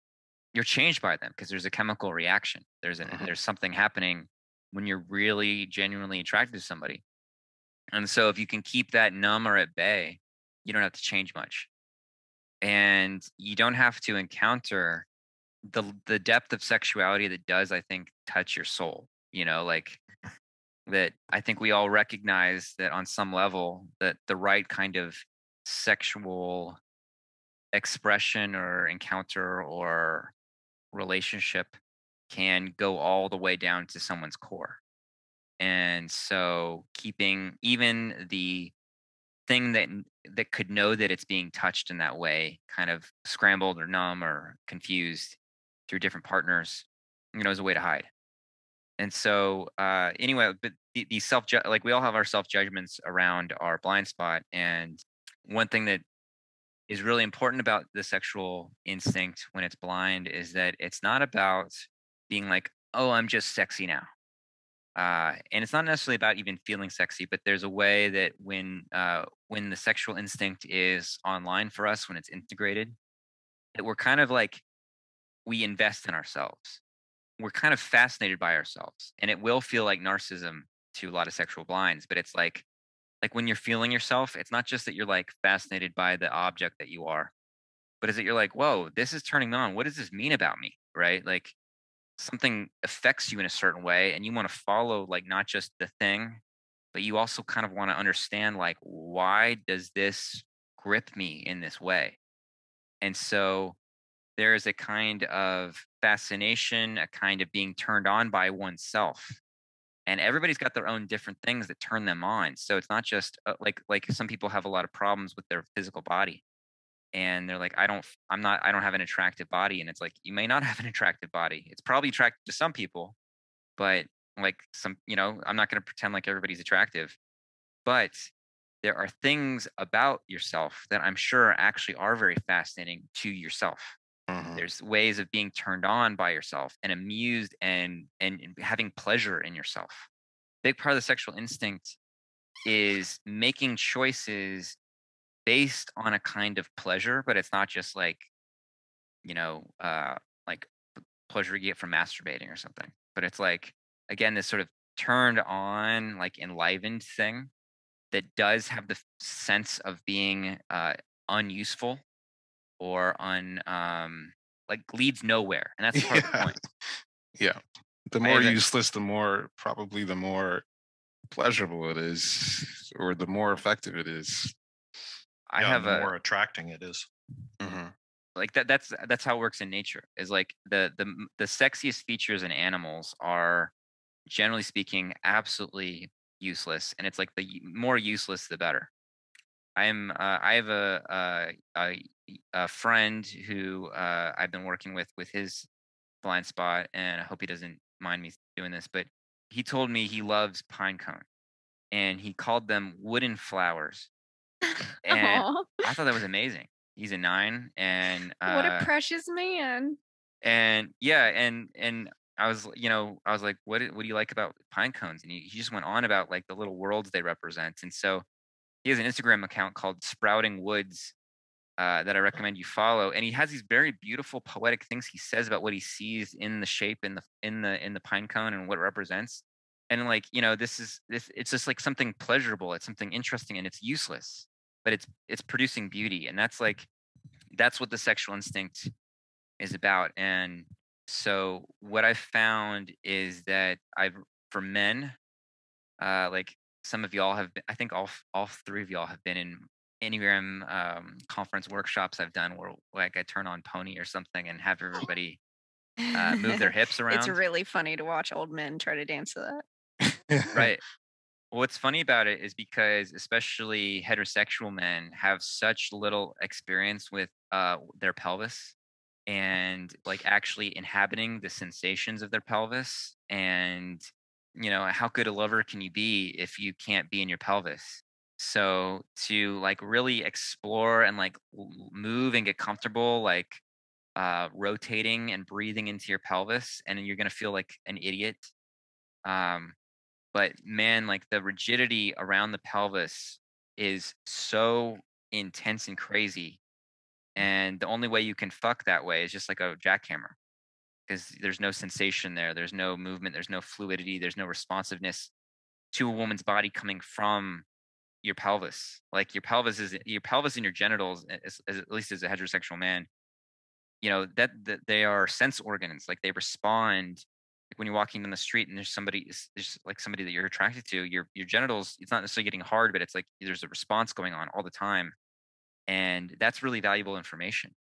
you're changed by them because there's a chemical reaction. There's something happening when you're really genuinely attracted to somebody. And so if you can keep that numb or at bay, you don't have to change much. And you don't have to encounter the depth of sexuality that does, I think, touch your soul. Like that. I think we all recognize that on some level that the right kind of sexual expression or encounter or relationship can go all the way down to someone's core. And so keeping even the thing that could know that it's being touched in that way kind of scrambled or numb or confused through different partners, is a way to hide. And so anyway, but the like we all have our self judgments around our blind spot. And one thing that is really important about the sexual instinct when it's blind is that it's not about being like, oh, I'm just sexy now. And it's not necessarily about even feeling sexy, but there's a way that when the sexual instinct is online for us, when it's integrated, that we're kind of like, we invest in ourselves. We're kind of fascinated by ourselves, and it will feel like narcissism to a lot of sexual blinds. But it's like when you're feeling yourself, it's not just that you're like fascinated by the object that you are, but is that you're like, whoa, this is turning me on. What does this mean about me? Right? Like something affects you in a certain way, and you want to follow like not just the thing, but you also kind of want to understand like, why does this grip me in this way? And so there is a kind of fascination, a kind of being turned on by oneself. And everybody's got their own different things that turn them on. So it's not just like some people have a lot of problems with their physical body, and they're like, I don't have an attractive body. And it's like, you may not have an attractive body. It's probably attractive to some people, but like I'm not going to pretend like everybody's attractive. But there are things about yourself that I'm sure actually are very fascinating to yourself. There's ways of being turned on by yourself and amused and having pleasure in yourself. Big part of the sexual instinct is making choices based on a kind of pleasure, but it's not just like, like pleasure you get from masturbating or something. But it's like, again, this sort of turned on, like enlivened thing that does have the sense of being unuseful or like leads nowhere. And that's part of the point. Yeah. The more useless, the more pleasurable it is, or the more effective it is. The more attracting it is. Like that's how it works in nature. Is like the sexiest features in animals are, generally speaking, absolutely useless, and it's like the more useless the better. I have a friend who I've been working with his blind spot, and I hope he doesn't mind me doing this, but he told me he loves pine cone, and he called them wooden flowers. And Aw. I thought that was amazing. He's a 9, and What a precious man. And yeah, and I was, I was like, what do you like about pine cones? And he just went on about like the little worlds they represent. And so he has an Instagram account called Sprouting Woods, that I recommend you follow. And he has these very beautiful poetic things he says about what he sees in the shape in the pine cone and what it represents. And like, this it's just like something pleasurable, it's something interesting, and it's useless, but it's producing beauty. And that's what the sexual instinct is about. And so what I found is that for men, like some of y'all have been, I think all three of y'all have been in Enneagram conference workshops I've done where like I turn on Pony or something and have everybody move their hips It's around. really funny to watch old men try to dance to that. Right. What's funny about it is because especially heterosexual men have such little experience with their pelvis and like actually inhabiting the sensations of their pelvis. And how good a lover can you be if you can't be in your pelvis? So to like really explore and like move and get comfortable, like rotating and breathing into your pelvis, and then you're gonna feel like an idiot. um but man, like the rigidity around the pelvis is so intense and crazy. And the only way you can fuck that way is just like a jackhammer, because there's no sensation there. There's no movement. There's no fluidity. There's no responsiveness to a woman's body coming from your pelvis. Like your pelvis and your genitals, at least as a heterosexual man, that they are sense organs. Like they respond. Like when you're walking down the street and there's like somebody that you're attracted to, your genitals, it's not necessarily getting hard, but it's like there's a response going on all the time. And that's really valuable information.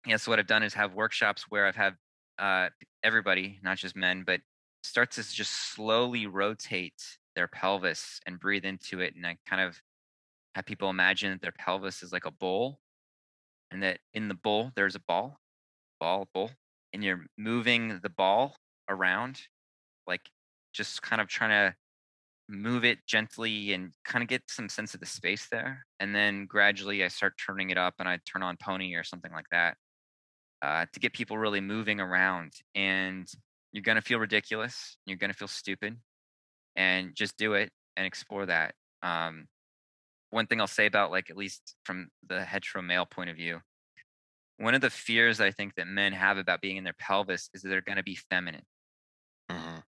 Yeah, so what I've done is have workshops where I've had everybody, not just men, but start to just slowly rotate their pelvis and breathe into it. And I kind of have people imagine that their pelvis is like a bowl, and that in the bowl there's a bowl, and you're moving the ball around, like just kind of trying to move it gently and kind of get some sense of the space there. And then gradually I start turning it up and I turn on Pony or something like that, to get people really moving around. And you're going to feel ridiculous. You're going to feel stupid, and just do it and explore that. Um, One thing I'll say about, like, at least from the hetero male point of view, one of the fears I think that men have about being in their pelvis is that they're going to be feminine. Mhm.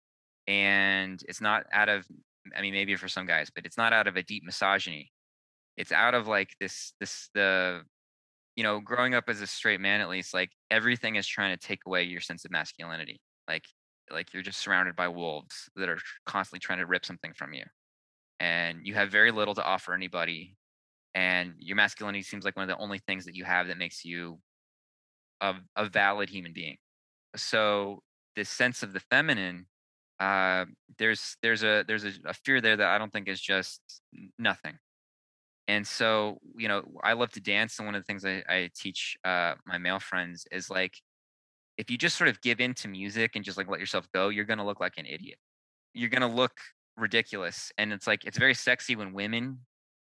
And it's not out of, I mean, maybe for some guys, but it's not out of a deep misogyny. It's out of like growing up as a straight man, at least, like everything is trying to take away your sense of masculinity. Like you're just surrounded by wolves that are constantly trying to rip something from you, and you have very little to offer anybody. And your masculinity seems like one of the only things that you have that makes you a valid human being. So this sense of the feminine, there's a fear there that I don't think is just nothing. And so, I love to dance, and one of the things I teach my male friends is like, if you just sort of give in to music and just like let yourself go, you're gonna look like an idiot. You're gonna look ridiculous. And it's like it's very sexy when women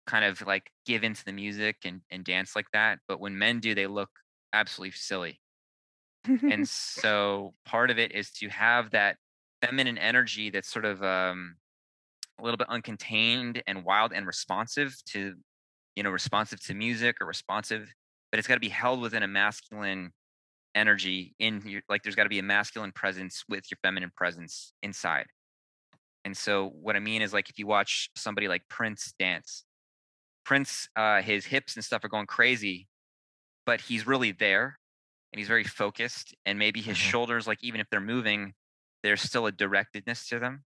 kind of like give into the music and dance like that. But when men do, they look absolutely silly. And so part of it is to have that feminine energy that's sort of a little bit uncontained and wild and responsive to music, or responsive, but it's got to be held within a masculine energy. Like there's got to be a masculine presence with your feminine presence inside. And so what I mean is, like, if you watch somebody like Prince dance, Prince, his hips and stuff are going crazy, but he's really there and he's very focused. And maybe his Mhm. shoulders, like even if they're moving, there's still a directedness to them.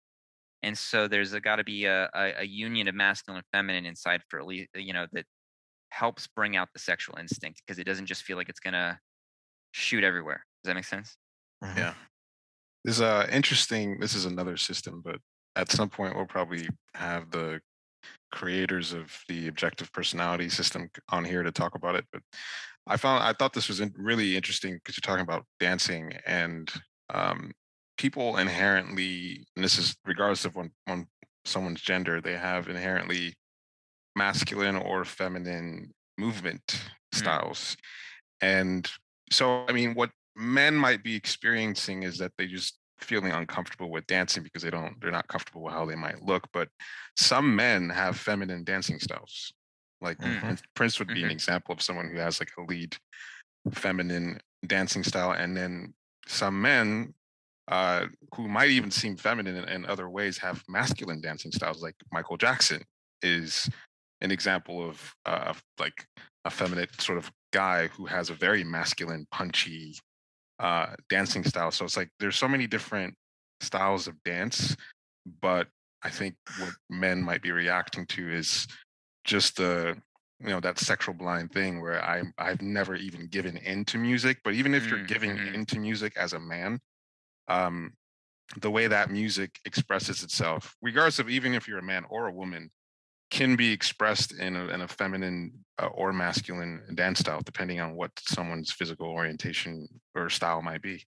And so there's got to be a union of masculine and feminine inside, for at least, that helps bring out the sexual instinct, because it doesn't just feel like it's gonna shoot everywhere. Does that make sense? Mhm. Yeah. This interesting. This is another system, but at some point we'll probably have the creators of the objective personality system on here to talk about it. But I thought this was really interesting because you're talking about dancing, and um, people inherently, and this is regardless of when someone's gender, they have inherently masculine or feminine movement Mm, styles. And so, I mean, what men might be experiencing is that they just feeling uncomfortable with dancing because they're not comfortable with how they might look. But some men have feminine dancing styles. Like Prince would be an example of someone who has like a lead feminine dancing style, and then some men who might even seem feminine in other ways have masculine dancing styles. Like Michael Jackson is an example of like a feminine sort of guy who has a very masculine, punchy dancing style. So it's like there's so many different styles of dance, but I think what men might be reacting to is just that sexual blind thing where I've never even given into music. But even if you're giving into music as a man, the way that music expresses itself, regardless of even if you're a man or a woman, can be expressed in a feminine or masculine dance style, depending on what someone's physical orientation or style might be.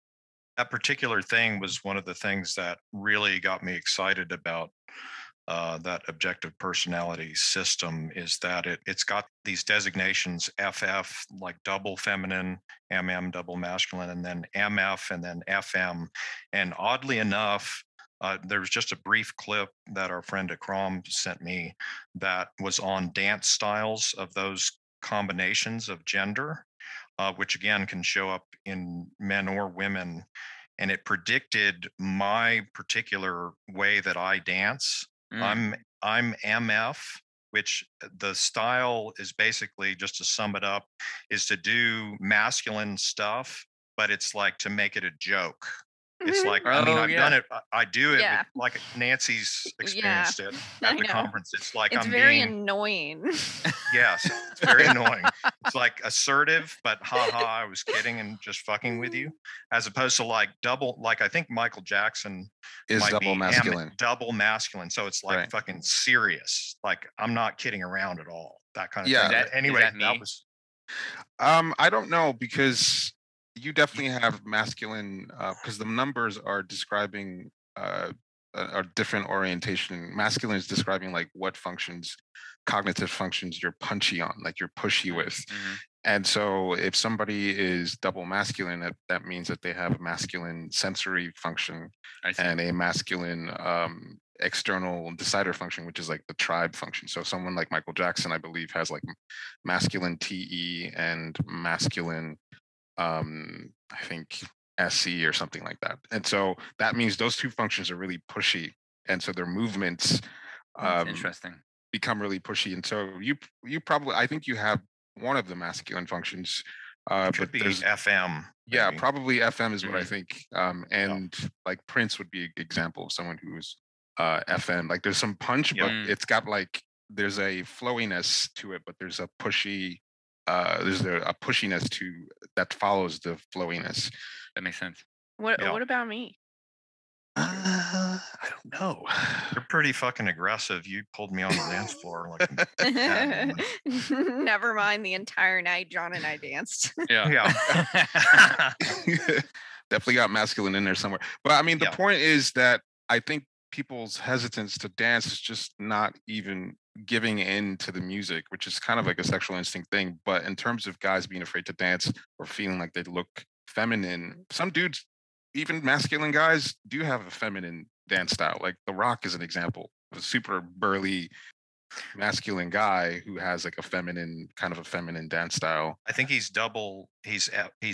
That particular thing was one of the things that really got me excited about that objective personality system, is that it's got these designations: FF, like double feminine, MM, double masculine, and then MF, and then FM. And oddly enough, there was just a brief clip that our friend Akram sent me that was on dance styles of those combinations of gender, which again can show up in men or women. And it predicted my particular way that I dance. I'm MF, which the style is basically, just to sum it up, is to do masculine stuff, but it's like to make it a joke. It's like, I mean, I've done it. I do it like Nancy's experienced it at the conference. It's like it's very annoying. Yes, it's very annoying. It's like assertive, but I was kidding and just fucking with you, as opposed to like double, like I think Michael Jackson is double masculine. Double masculine. So it's like fucking serious. Like I'm not kidding around at all. That kind of thing. Anyway, that was. I don't know, because you definitely have masculine, because the numbers are describing a different orientation. Masculine is describing like what functions, cognitive functions you're punchy on, like you're pushy with. And so if somebody is double masculine, that means that they have a masculine sensory function and a masculine external decider function, which is like the tribe function. So someone like Michael Jackson, I believe, has like masculine TE and masculine I think SC or something like that. And so that means those two functions are really pushy. And so their movements interesting, become really pushy. And so you probably, I think you have one of the masculine functions. Could be FM. Yeah, probably FM is what I think. And like Prince would be an example of someone who's FM. Like there's some punch, but it's got like, there's a flowiness to it, but there's a pushy, there's a pushiness that follows the flowiness. That makes sense. What about me? I don't know. You're pretty fucking aggressive. You pulled me on the dance floor. Never mind, the entire night John and I danced. Yeah. Definitely got masculine in there somewhere. But I mean, the point is that I think people's hesitance to dance is just not even giving in to the music, which is kind of like a sexual instinct thing. But in terms of guys being afraid to dance or feeling like they look feminine, some dudes, even masculine guys, do have a feminine dance style. Like The Rock is an example, a super burly masculine guy who has like a feminine dance style. I think he's double. He's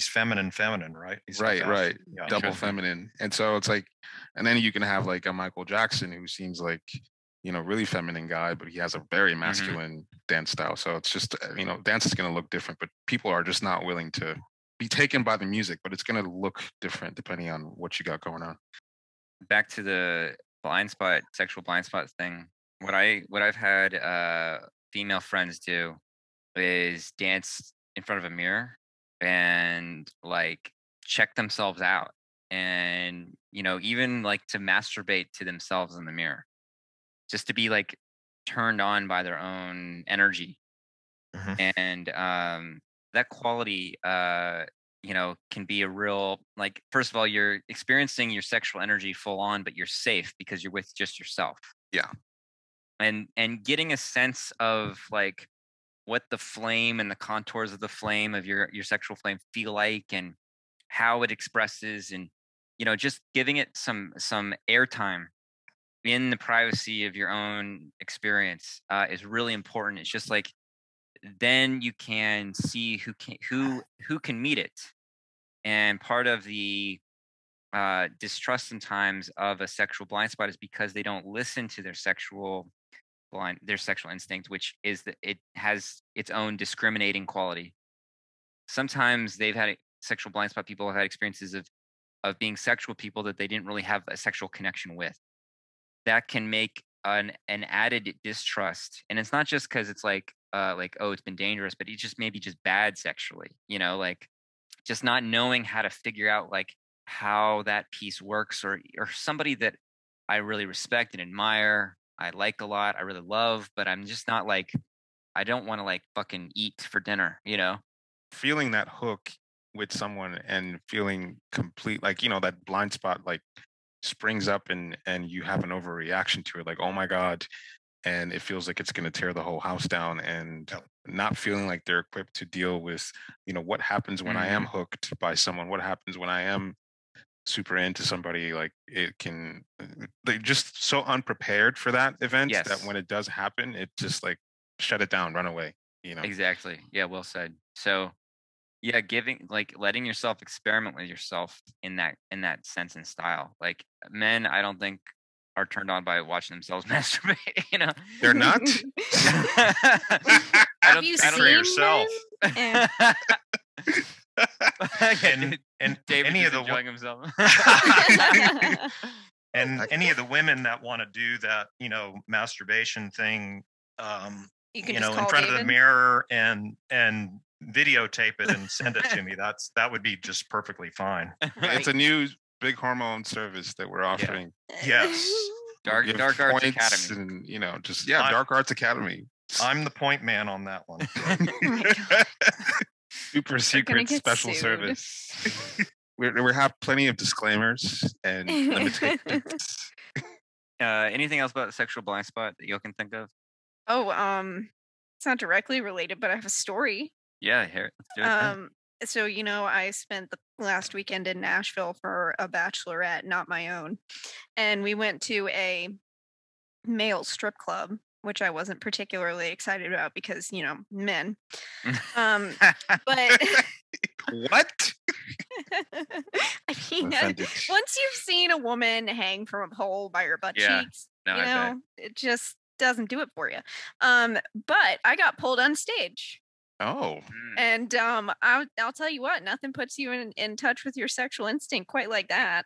feminine, right? He's right. Yeah. Double feminine. And so it's like, and then you can have like a Michael Jackson who seems like, really feminine guy, but he has a very masculine dance style. So it's just, dance is going to look different, but people are just not willing to be taken by the music, but it's going to look different depending on what you got going on. Back to the sexual blind spot thing. What I've had female friends do is dance in front of a mirror and like check themselves out, and even like to masturbate to themselves in the mirror, just to be like turned on by their own energy. And that quality can be a real, like, first of all, you're experiencing your sexual energy full on, but you're safe because you're with just yourself. And getting a sense of like what the flame and the contours of the flame of your sexual flame feel like, and how it expresses, and just giving it some airtime in the privacy of your own experience is really important. It's just like then you can see who can meet it. And part of the distrust sometimes of a sexual blind spot is because they don't listen to their sexual instinct, which is that it has its own discriminating quality. Sometimes sexual blind spot people have had experiences of being sexual people that they didn't really have a sexual connection with. That can make an added distrust. And it's not just because it's like, oh, it's been dangerous, but it's just maybe just bad sexually, like just not knowing how to figure out like how that piece works, or somebody that I really respect and admire, I like a lot, I really love, but I'm just not like, I don't want to like fucking eat for dinner, Feeling that hook with someone and feeling complete, like, that blind spot, like springs up and you have an overreaction to it, like, oh my God. And it feels like it's going to tear the whole house down, and not feeling like they're equipped to deal with, what happens when I am hooked by someone, what happens when I am super into somebody. Like it can, they're just so unprepared for that event that when it does happen, it just like shut it down, run away, Exactly. Yeah, well said. So yeah, letting yourself experiment with yourself in that sense and style. Like men, I don't think are turned on by watching themselves masturbate. They're not. Have you seen for yourself. men? And David any just of the enjoying himself. and any of the women that want to do that, masturbation thing, You can in just call front of the David. mirror and videotape it and send it to me. That would be just perfectly fine. It's a new big hormone service that we're offering. Yes. Dark Arts points Academy. And Dark Arts Academy. I'm the point man on that one. Oh my God. Super secret get special sued. service. We have plenty of disclaimers and limitations. Anything else about the sexual blind spot that you can think of? Oh, it's not directly related, but I have a story. Yeah, here, let's do it then. So I spent the last weekend in Nashville for a bachelorette, not my own, and we went to a male strip club, which I wasn't particularly excited about because men. But What? I mean, Offended. once you've seen a woman hang from a pole by her butt Yeah. cheeks, No, I bet. it just doesn't do it for you. But I got pulled on stage. Oh. And I'll tell you what, nothing puts you in touch with your sexual instinct quite like that.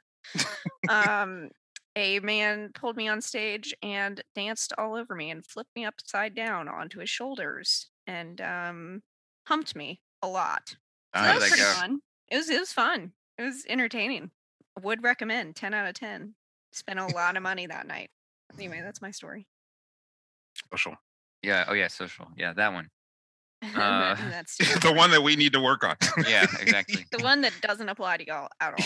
A man pulled me on stage and danced all over me and flipped me upside down onto his shoulders and humped me a lot. So How that did was that pretty go? fun. It was fun. It was entertaining. Would recommend 10 out of 10. Spent a lot of money that night. Anyway, that's my story. Social. Yeah. Oh yeah, social. Yeah, that one. That's The one that we need to work on. Yeah, exactly. the one that doesn't apply to y'all at all.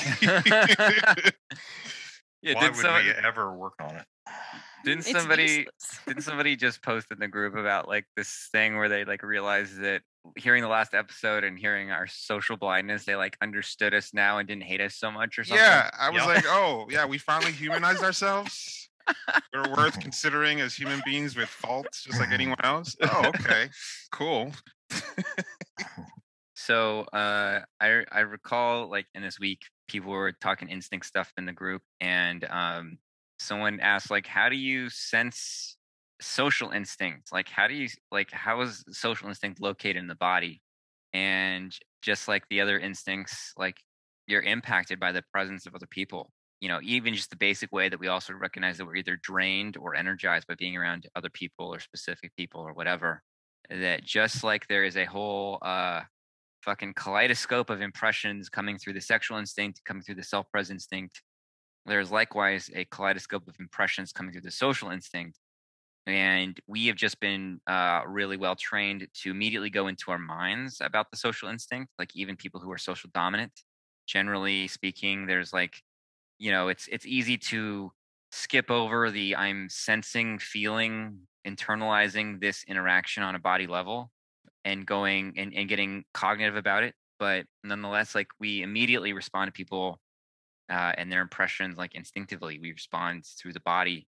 Yeah, Why would we ever work on it? Didn't It's somebody useless. just post in the group about like this thing where they like realized that hearing the last episode and hearing our social blindness, they like understood us now and didn't hate us so much or something? Yeah, I was like, oh, yeah, we finally humanized ourselves. We're worth considering as human beings with faults, just like anyone else. Oh, okay, cool. So I recall like in this week, people were talking instinct stuff in the group, and someone asked like, how do you sense social instinct? Like, how is social instinct located in the body? And just like the other instincts, like you're impacted by the presence of other people. Even just the basic way that we also recognize that we're either drained or energized by being around other people or specific people or whatever. That just like there is a whole fucking kaleidoscope of impressions coming through the sexual instinct, coming through the self-present instinct, there's likewise a kaleidoscope of impressions coming through the social instinct. And we have just been really well trained to immediately go into our minds about the social instinct. Like even people who are social dominant, generally speaking, there's like, it's easy to skip over the I'm sensing, feeling, internalizing this interaction on a body level and going and getting cognitive about it. but nonetheless, like we immediately respond to people and their impressions like instinctively. We respond through the body,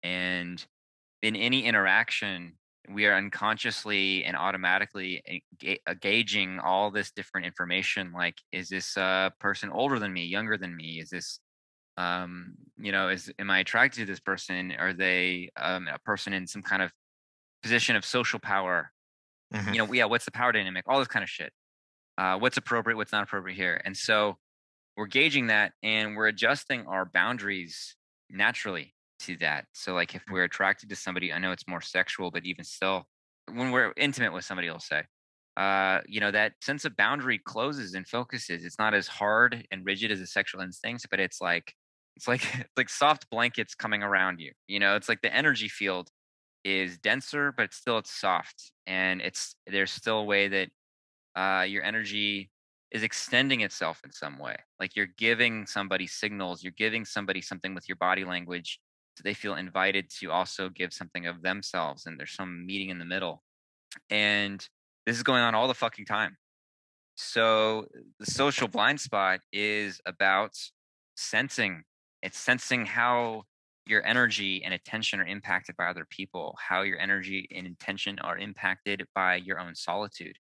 and in any interaction, we are unconsciously and automatically gauging all this different information. Like, is this person older than me, younger than me? Is this am I attracted to this person? Are they a person in some kind of position of social power? Mhm. Yeah, what's the power dynamic? All this kind of shit. What's appropriate, what's not appropriate here? And so we're gauging that, and we're adjusting our boundaries naturally to that. So like if we're attracted to somebody, I know it's more sexual, but even still, when we're intimate with somebody, I'll say, that sense of boundary closes and focuses. It's not as hard and rigid as a sexual instinct, but it's like it's like soft blankets coming around you. It's like the energy field is denser, but it's soft, and there's still a way that your energy is extending itself in some way. Like you're giving somebody signals, you're giving somebody something with your body language, so they feel invited to also give something of themselves, and there's some meeting in the middle. And this is going on all the fucking time. So the social blind spot is about sensing. It's sensing how your energy and attention are impacted by other people, how your energy and intention are impacted by your own solitude,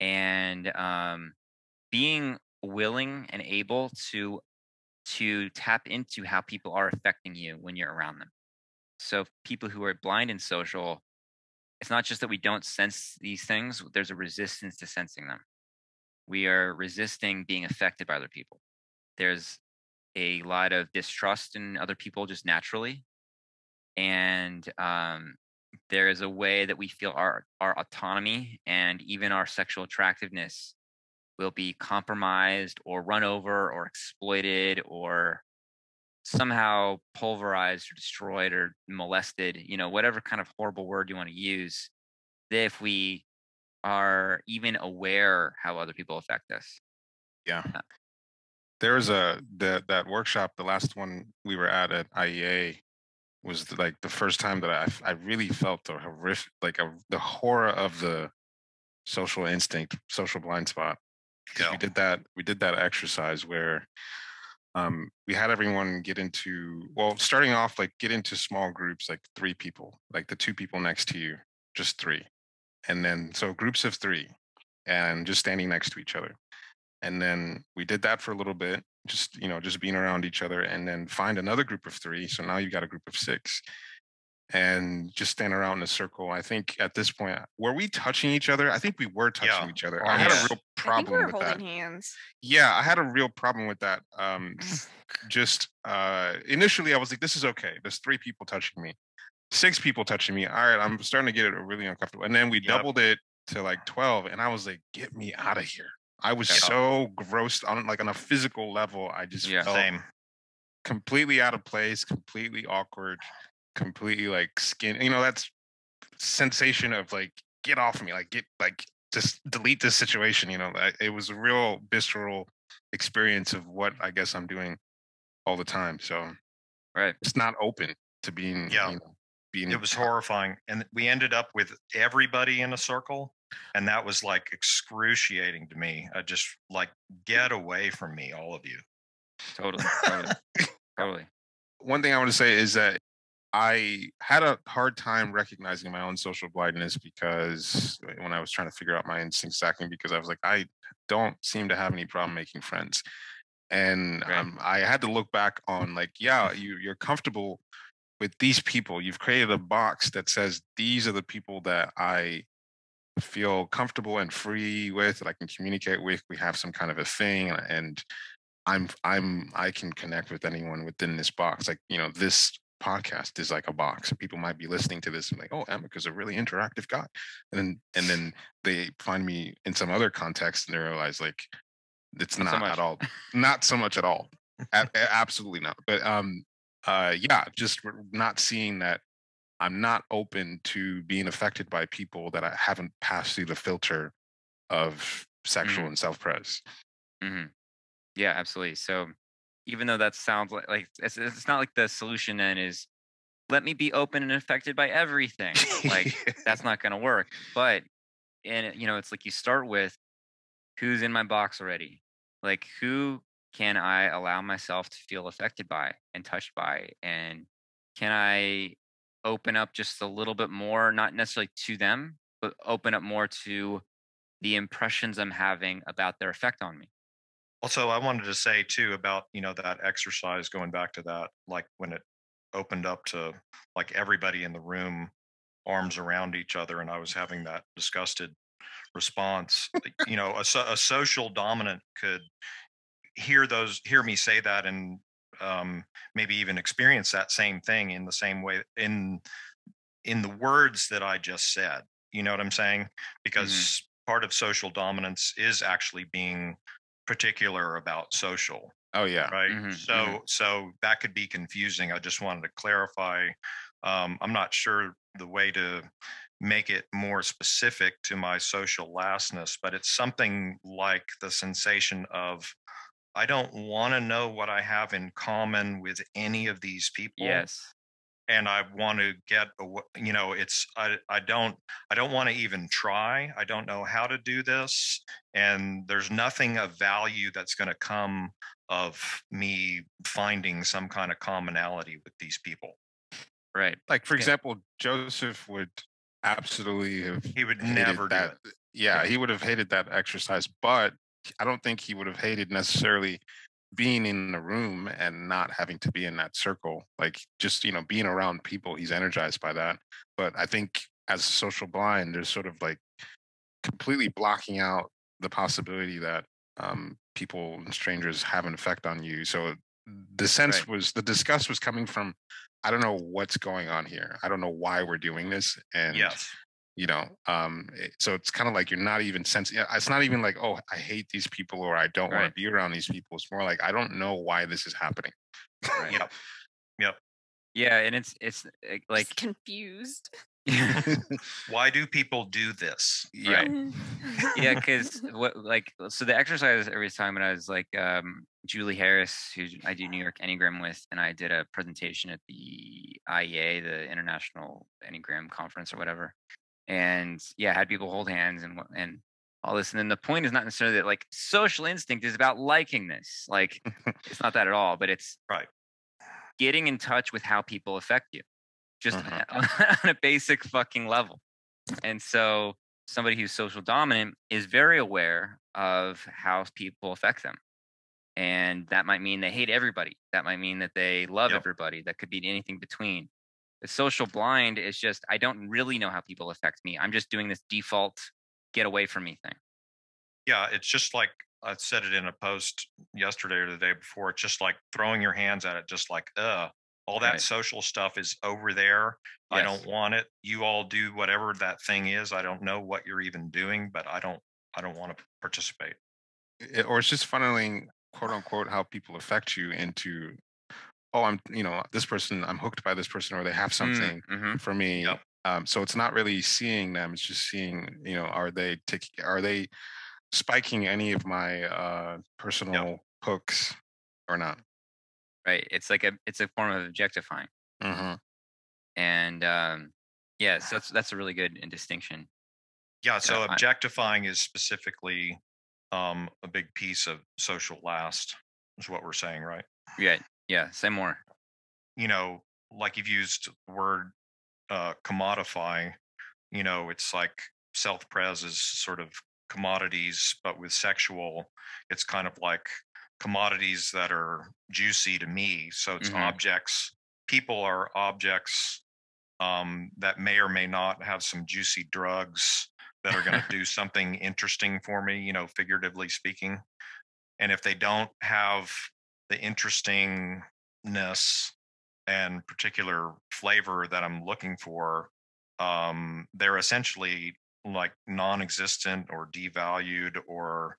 and being willing and able to tap into how people are affecting you when you're around them. So people who are blind and social, it's not just that we don't sense these things, there's a resistance to sensing them. We are resisting being affected by other people. There's a lot of distrust in other people just naturally. And there is a way that we feel our autonomy and even our sexual attractiveness will be compromised or run over or exploited or somehow pulverized or destroyed or molested, whatever kind of horrible word you want to use, if we are even aware how other people affect us. Yeah. There was that workshop, the last one we were at IEA, was like the first time that I really felt the horrific, the horror of the social instinct, social blind spot. Because Yeah. we did that exercise where we had everyone starting off, like get into small groups, like 3 people, like the 2 people next to you, just 3. And then, so groups of 3 and just standing next to each other. And then we did that for a little bit, just being around each other, and then find another group of 3. So now you got a group of 6 and just stand around in a circle. I think at this point, were we touching each other? I think we were touching each other. I had a Yes. real I think problem we're with holding that. hands. Yeah, I had a real problem with that. Initially I was like, this is okay. There's 3 people touching me, 6 people touching me. All right, I'm starting to get it really uncomfortable. And then we doubled it to like 12, and I was like, get me out of here. I was so grossed on a physical level. I just felt Same. completely out of place, completely awkward, completely like skin. That's sensation of like, get off me, just delete this situation. It was a real visceral experience of what I guess I'm doing all the time. So Right. it's not open to being, being. It was horrifying. And we ended up with everybody in a circle. And that was like excruciating to me. I just like, get away from me, all of you. Totally. Totally. One thing I want to say is that I had a hard time recognizing my own social blindness, because when I was trying to figure out my instincts acting, because I was like, I don't seem to have any problem making friends. And Right. I had to look back on like, you're comfortable with these people. You've created a box that says, these are the people that I feel comfortable and free with, that I can communicate with. We have some kind of a thing, and I can connect with anyone within this box. Like, this podcast is like a box. People might be listening to this and like, oh, Amica's a really interactive guy. And then they find me in some other context and they realize like, it's not at all, not so much at all. Absolutely not. But just not seeing that I'm not open to being affected by people that I haven't passed through the filter of sexual and self-pres. Mm-hmm. Yeah, absolutely. So even though that sounds like it's not like the solution then is let me be open and affected by everything. Like that's not going to work. But it's like you start with who's in my box already? Like, who can I allow myself to feel affected by and touched by? And can I open up just a little bit more, not necessarily to them, but open up more to the impressions I'm having about their effect on me? Also, I wanted to say too about, that exercise, going back to that, like when it opened up to like everybody in the room, arms around each other, and I was having that disgusted response. A social dominant could hear me say that, and maybe even experience that same thing in the same way, in the words that I just said. You know what I'm saying? Because part of social dominance is actually being particular about social, Oh yeah. right? Mhm, So that could be confusing. I just wanted to clarify. I'm not sure the way to make it more specific to my social lastness, but it's something like the sensation of, I don't want to know what I have in common with any of these people, Yes. and I want to get it's I don't want to even try. I don't know how to do this, and there's nothing of value that's going to come of me finding some kind of commonality with these people. Right. Like, for Okay. example, Joseph would absolutely have He would hated never do that. it. Yeah, he would have hated that exercise, but I don't think he would have hated necessarily being in the room and not having to be in that circle. Like, just, being around people, he's energized by that. But I think as a social blind, there's sort of like completely blocking out the possibility that people and strangers have an effect on you. So Right. the disgust was coming from, I don't know what's going on here. I don't know why we're doing this. And, Yes. so it's kind of like you're not even sensing, it's not even like, oh, I hate these people or I don't want Right. to be around these people. It's more like, I don't know why this is happening. Right. Yep. Yep. Yeah, and it's like Just confused. Why do people do this? Yeah. Right. Yeah, because so the exercise every time when I was like Julie Harris, who I do New York Enneagram with, and I did a presentation at the IEA, the International Enneagram Conference or whatever, and yeah, had people hold hands and all this, and then the point is not necessarily that like social instinct is about liking this, like it's not that at all, but it's Right. getting in touch with how people affect you, just Mhm. on a basic fucking level. And so somebody who's social dominant is very aware of how people affect them. And that might mean they hate everybody. That might mean that they love Yep. everybody. That could be anything between. The social blind is just, I don't really know how people affect me. I'm just doing this default get away from me thing. Yeah, it's just like I said it in a post yesterday or the day before. It's just like throwing your hands at it, just like, all that Right. social stuff is over there. I Yes. don't want it. You all do whatever that thing is. I don't know what you're even doing, but I don't want to participate. Or it's just funneling, quote unquote, how people affect you into, oh, this person, I'm hooked by this person, or they have something Mm-hmm. for me. Yep. So it's not really seeing them; it's just seeing, are they spiking any of my personal hooks or not? Right. It's like it's a form of objectifying. Mm-hmm. And yeah, so that's a really good distinction. Yeah. So I- objectifying is specifically a big piece of social last, is what we're saying, right? Yeah, say more. Like you've used the word commodify. It's like self-pres is sort of commodities, but with sexual, it's kind of like commodities that are juicy to me. So it's Mhm. objects. People are objects that may or may not have some juicy drugs that are going to do something interesting for me, figuratively speaking. And if they don't have the interestingness and particular flavor that I'm looking for, they're essentially like non-existent or devalued, or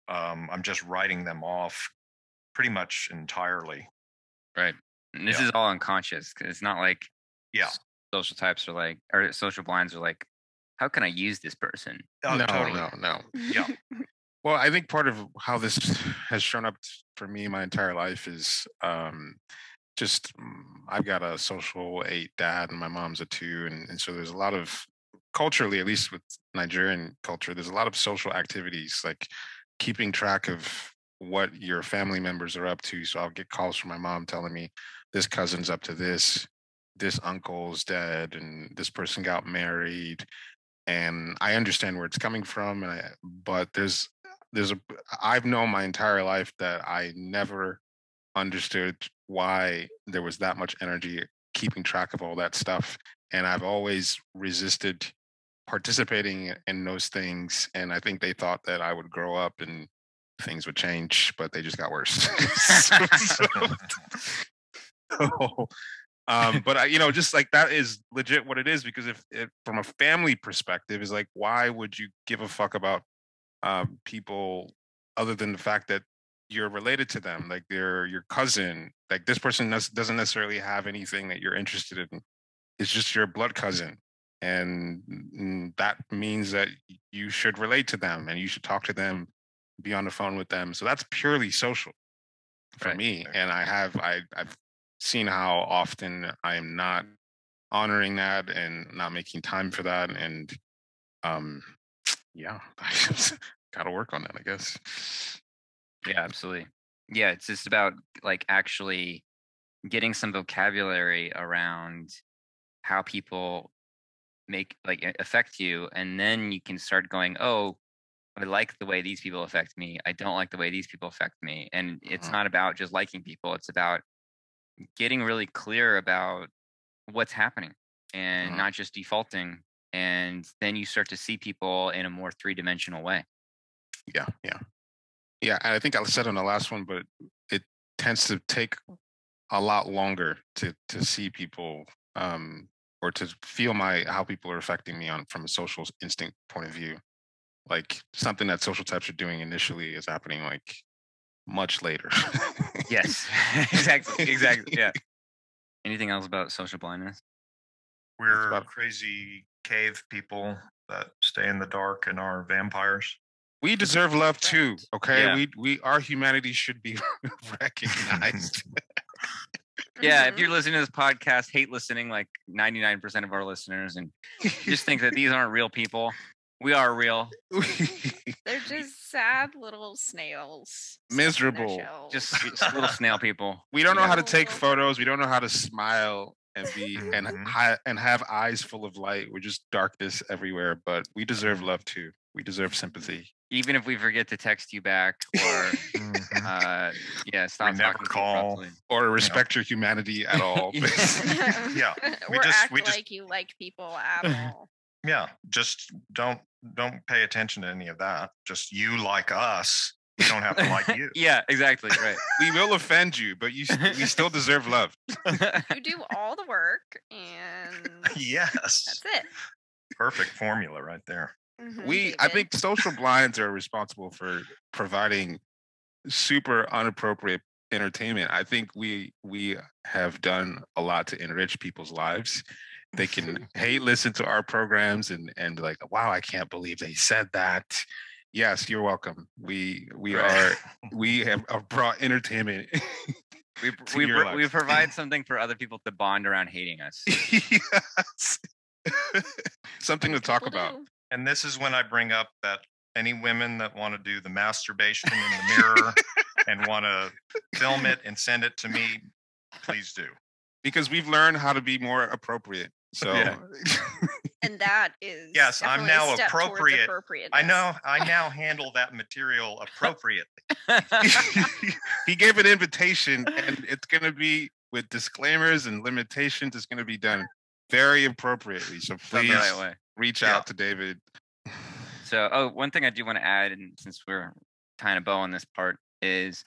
I'm just writing them off pretty much entirely. Right. And this Yeah. is all unconscious because it's not like Yeah. social types are like, or social blinds are like, how can I use this person? Oh, No, totally. no. Yeah. Well, I think part of how this has shown up for me my entire life is just I've got a social 8 dad and my mom's a 2, and so there's a lot of culturally, at least with Nigerian culture, there's a lot of social activities, like keeping track of what your family members are up to. So I'll get calls from my mom telling me this cousin's up to this uncle's dead, and this person got married. And I understand where it's coming from, but there's a I've known my entire life that I never understood why there was that much energy keeping track of all that stuff, and I've always resisted participating in those things. And I think they thought that I would grow up and things would change, but they just got worse. But just like that is legit what it is, because if from a family perspective is like, why would you give a fuck about people other than the fact that you're related to them, like they're your cousin, like this person doesn't necessarily have anything that you're interested in. It's just your blood cousin, and that means that you should relate to them and you should talk to them, be on the phone with them. So that's purely social for me. And I've seen how often I am not honoring that and not making time for that. And yeah, got to work on that, I guess. Yeah, absolutely. Yeah, it's just about like actually getting some vocabulary around how people affect you, and then you can start going, oh, I like the way these people affect me. I don't like the way these people affect me. And it's not about just liking people. It's about getting really clear about what's happening and not just defaulting. And then you start to see people in a more three-dimensional way. Yeah. And I think I said on the last one, but it tends to take a lot longer to see people or to feel how people are affecting me from a social instinct point of view. Like something that social types are doing initially is happening like much later. Yes, exactly. Yeah. Anything else about social blindness? We're crazy cave people that stay in the dark and are vampires. We deserve love too. Okay, Yeah. Our humanity should be recognized. Yeah, if you're listening to this podcast, hate listening like 99% of our listeners, and just think that these aren't real people. We are real. They're just sad little snails. Miserable. Just little snail people. We don't know how to take photos. We don't know how to smile and be and have eyes full of light. We're just darkness everywhere. But we deserve love too. We deserve sympathy. Even if we forget to text you back, or stop never call, or respect your humanity at all. Yeah, we just like you like people at all. Yeah, just don't pay attention to any of that. Just you like us. We don't have to like you. Yeah, exactly. Right. We will offend you, but we still deserve love. You do all the work, and yes, that's it. Perfect formula right there. I think social blinds are responsible for providing super unappropriate entertainment. I think we have done a lot to enrich people's lives. They can listen to our programs and like, wow, I can't believe they said that. Yes, you're welcome. We have brought entertainment. We provide something for other people to bond around hating us. Yes. Something to talk about. And this is when I bring up that any women that want to do the masturbation in the mirror and want to film it and send it to me, please do. Because we've learned how to be more appropriate. So, and that is yes, I'm now appropriate. I now handle that material appropriately. He gave an invitation, and it's going to be with disclaimers and limitations. It's going to be done very appropriately. So please reach out to David. So, one thing I do want to add, and since we're tying a bow on this part, is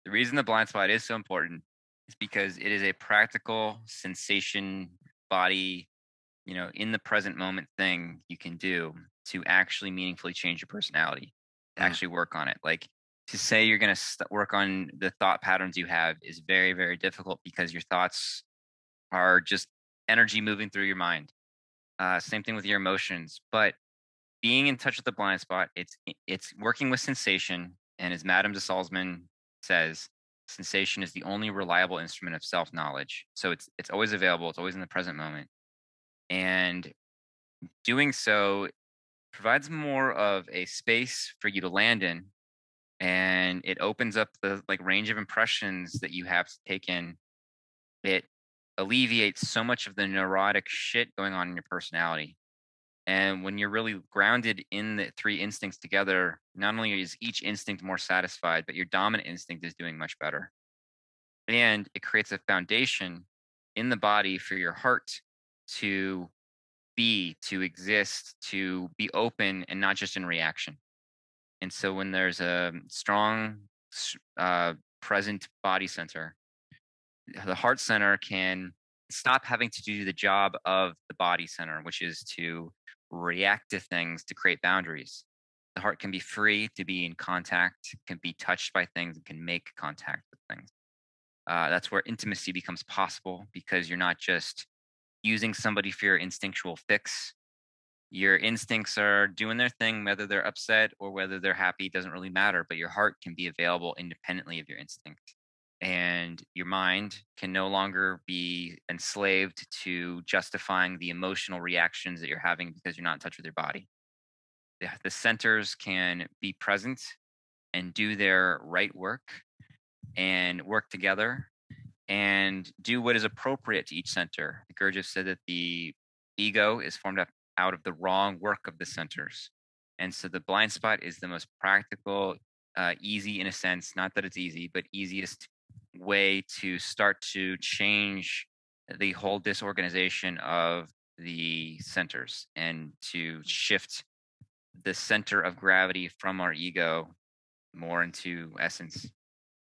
the reason the blind spot is so important is because it is a practical sensation body, in the present moment thing you can do to actually meaningfully change your personality, to actually work on it. Like, to say you're going to work on the thought patterns you have is very, very difficult because your thoughts are just energy moving through your mind. Same thing with your emotions. But being in touch with the blind spot, it's working with sensation. And as Madame de Salzman says, sensation is the only reliable instrument of self-knowledge. So it's always available. It's always in the present moment. And doing so provides more of a space for you to land in, and it opens up the like range of impressions that you have to take in. It alleviates so much of the neurotic shit going on in your personality. And when you're really grounded in the three instincts together, not only is each instinct more satisfied, but your dominant instinct is doing much better. And it creates a foundation in the body for your heart to be, to exist, to be open and not just in reaction. And so when there's a strong, present body center, the heart center can stop having to do the job of the body center, which is to react to things to create boundaries. The heart can be free to be in contact, can be touched by things, and can make contact with things. That's where intimacy becomes possible because you're not just using somebody for your instinctual fix. Your instincts are doing their thing, whether they're upset or whether they're happy, doesn't really matter. But your heart can be available independently of your instinct. And your mind can no longer be enslaved to justifying the emotional reactions that you're having because you're not in touch with your body. The centers can be present and do their right work and work together and do what is appropriate to each center. Gurdjieff said that the ego is formed up out of the wrong work of the centers. And so the blind spot is the most practical, easy in a sense, not that it's easy, but easiest way to start to change the whole disorganization of the centers and to shift the center of gravity from our ego more into essence.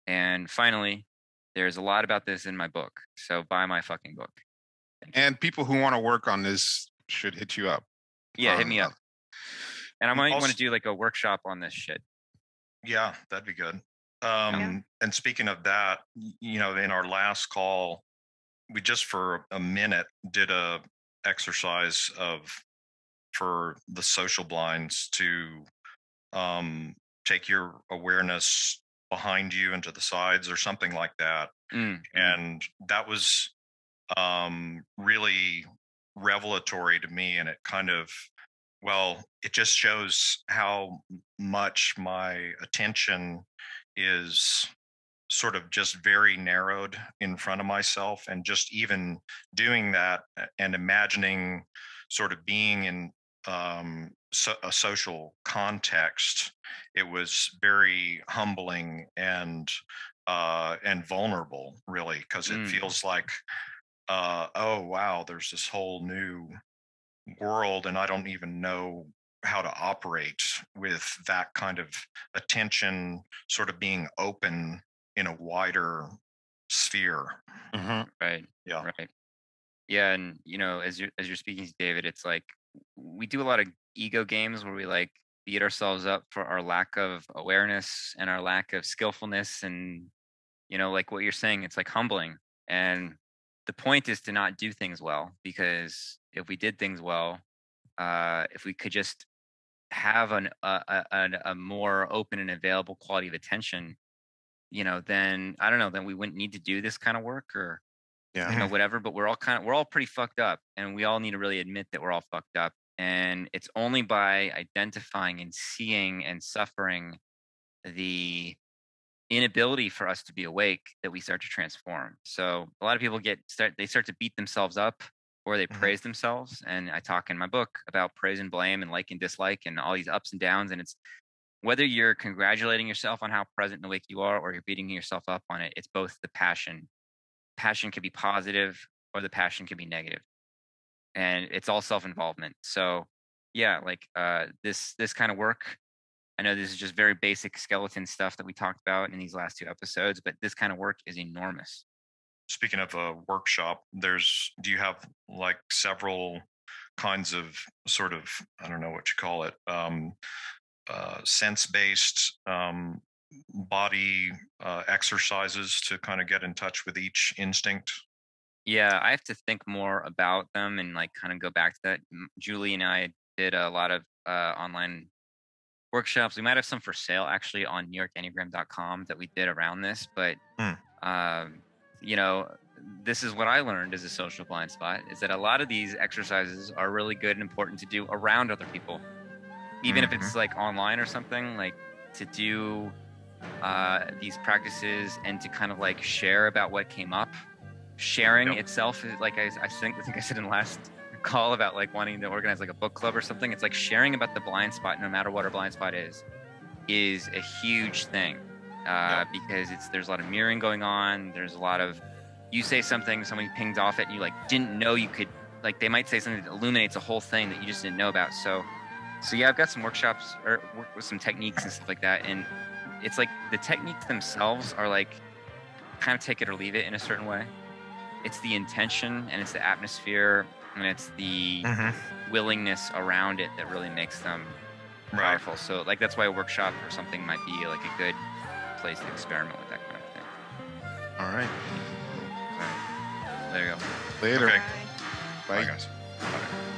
And finally, there's a lot about this in my book. So buy my fucking book. And people who want to work on this should hit you up. Yeah, hit me up. And I might Also- want to do like a workshop on this shit. Yeah, that'd be good. Yeah. And speaking of that, in our last call, we just for a minute did a exercise for the social blinds to take your awareness behind you and to the sides or something like that. And that was really revelatory to me, and it kind of, it just shows how much my attention is sort of just very narrowed in front of myself. And just even doing that and imagining sort of being in a social context, it was very humbling and vulnerable, really, because it feels like, oh wow, there's this whole new world, and I don't even know how to operate with that kind of attention, sort of being open in a wider sphere. Right. Yeah. Right. Yeah. And as you're speaking to David, it's like we do a lot of ego games where we like beat ourselves up for our lack of awareness and our lack of skillfulness. And like what you're saying, it's like humbling. And the point is to not do things well, because if we did things well, if we could just have a more open and available quality of attention, then I don't know, then we wouldn't need to do this kind of work or whatever. But we're all pretty fucked up, and we all need to really admit that we're all fucked up. And it's only by identifying and seeing and suffering the inability for us to be awake that we start to transform. So a lot of people they start to beat themselves up, or they praise themselves. And I talk in my book about praise and blame and like and dislike and all these ups and downs. And it's whether you're congratulating yourself on how present and awake you are, or you're beating yourself up on it, it's both the passion. Passion can be positive, or the passion can be negative. And it's all self-involvement. So yeah, like this kind of work, I know this is just very basic skeleton stuff that we talked about in these last two episodes, but this kind of work is enormous. Speaking of a workshop, do you have like several kinds of sort of, I don't know what you call it, sense-based body exercises to kind of get in touch with each instinct? Yeah, I have to think more about them and like kind of go back to that. Julie and I did a lot of online workshops. We might have some for sale actually on NewYorkEnneagram.com that we did around this, but this is what I learned as a social blind spot, is that a lot of these exercises are really good and important to do around other people. Even if it's like online or something, like to do these practices and to kind of like share about what came up. Sharing itself is like, I think I said in the last call about like wanting to organize like a book club or something. It's like sharing about the blind spot, no matter what our blind spot is a huge thing. Because there's a lot of mirroring going on. There's a lot of, you say something, somebody pings off it, and you like didn't know you could, like they might say something that illuminates a whole thing that you just didn't know about. So yeah, I've got some workshops or work with some techniques and stuff like that. And it's like the techniques themselves are like kind of take it or leave it in a certain way. It's the intention and it's the atmosphere and it's the willingness around it that really makes them powerful. So like that's why a workshop or something might be like a good place to experiment with that kind of thing. All right. So, there you go. Later. Okay. Bye. Bye, guys. Bye.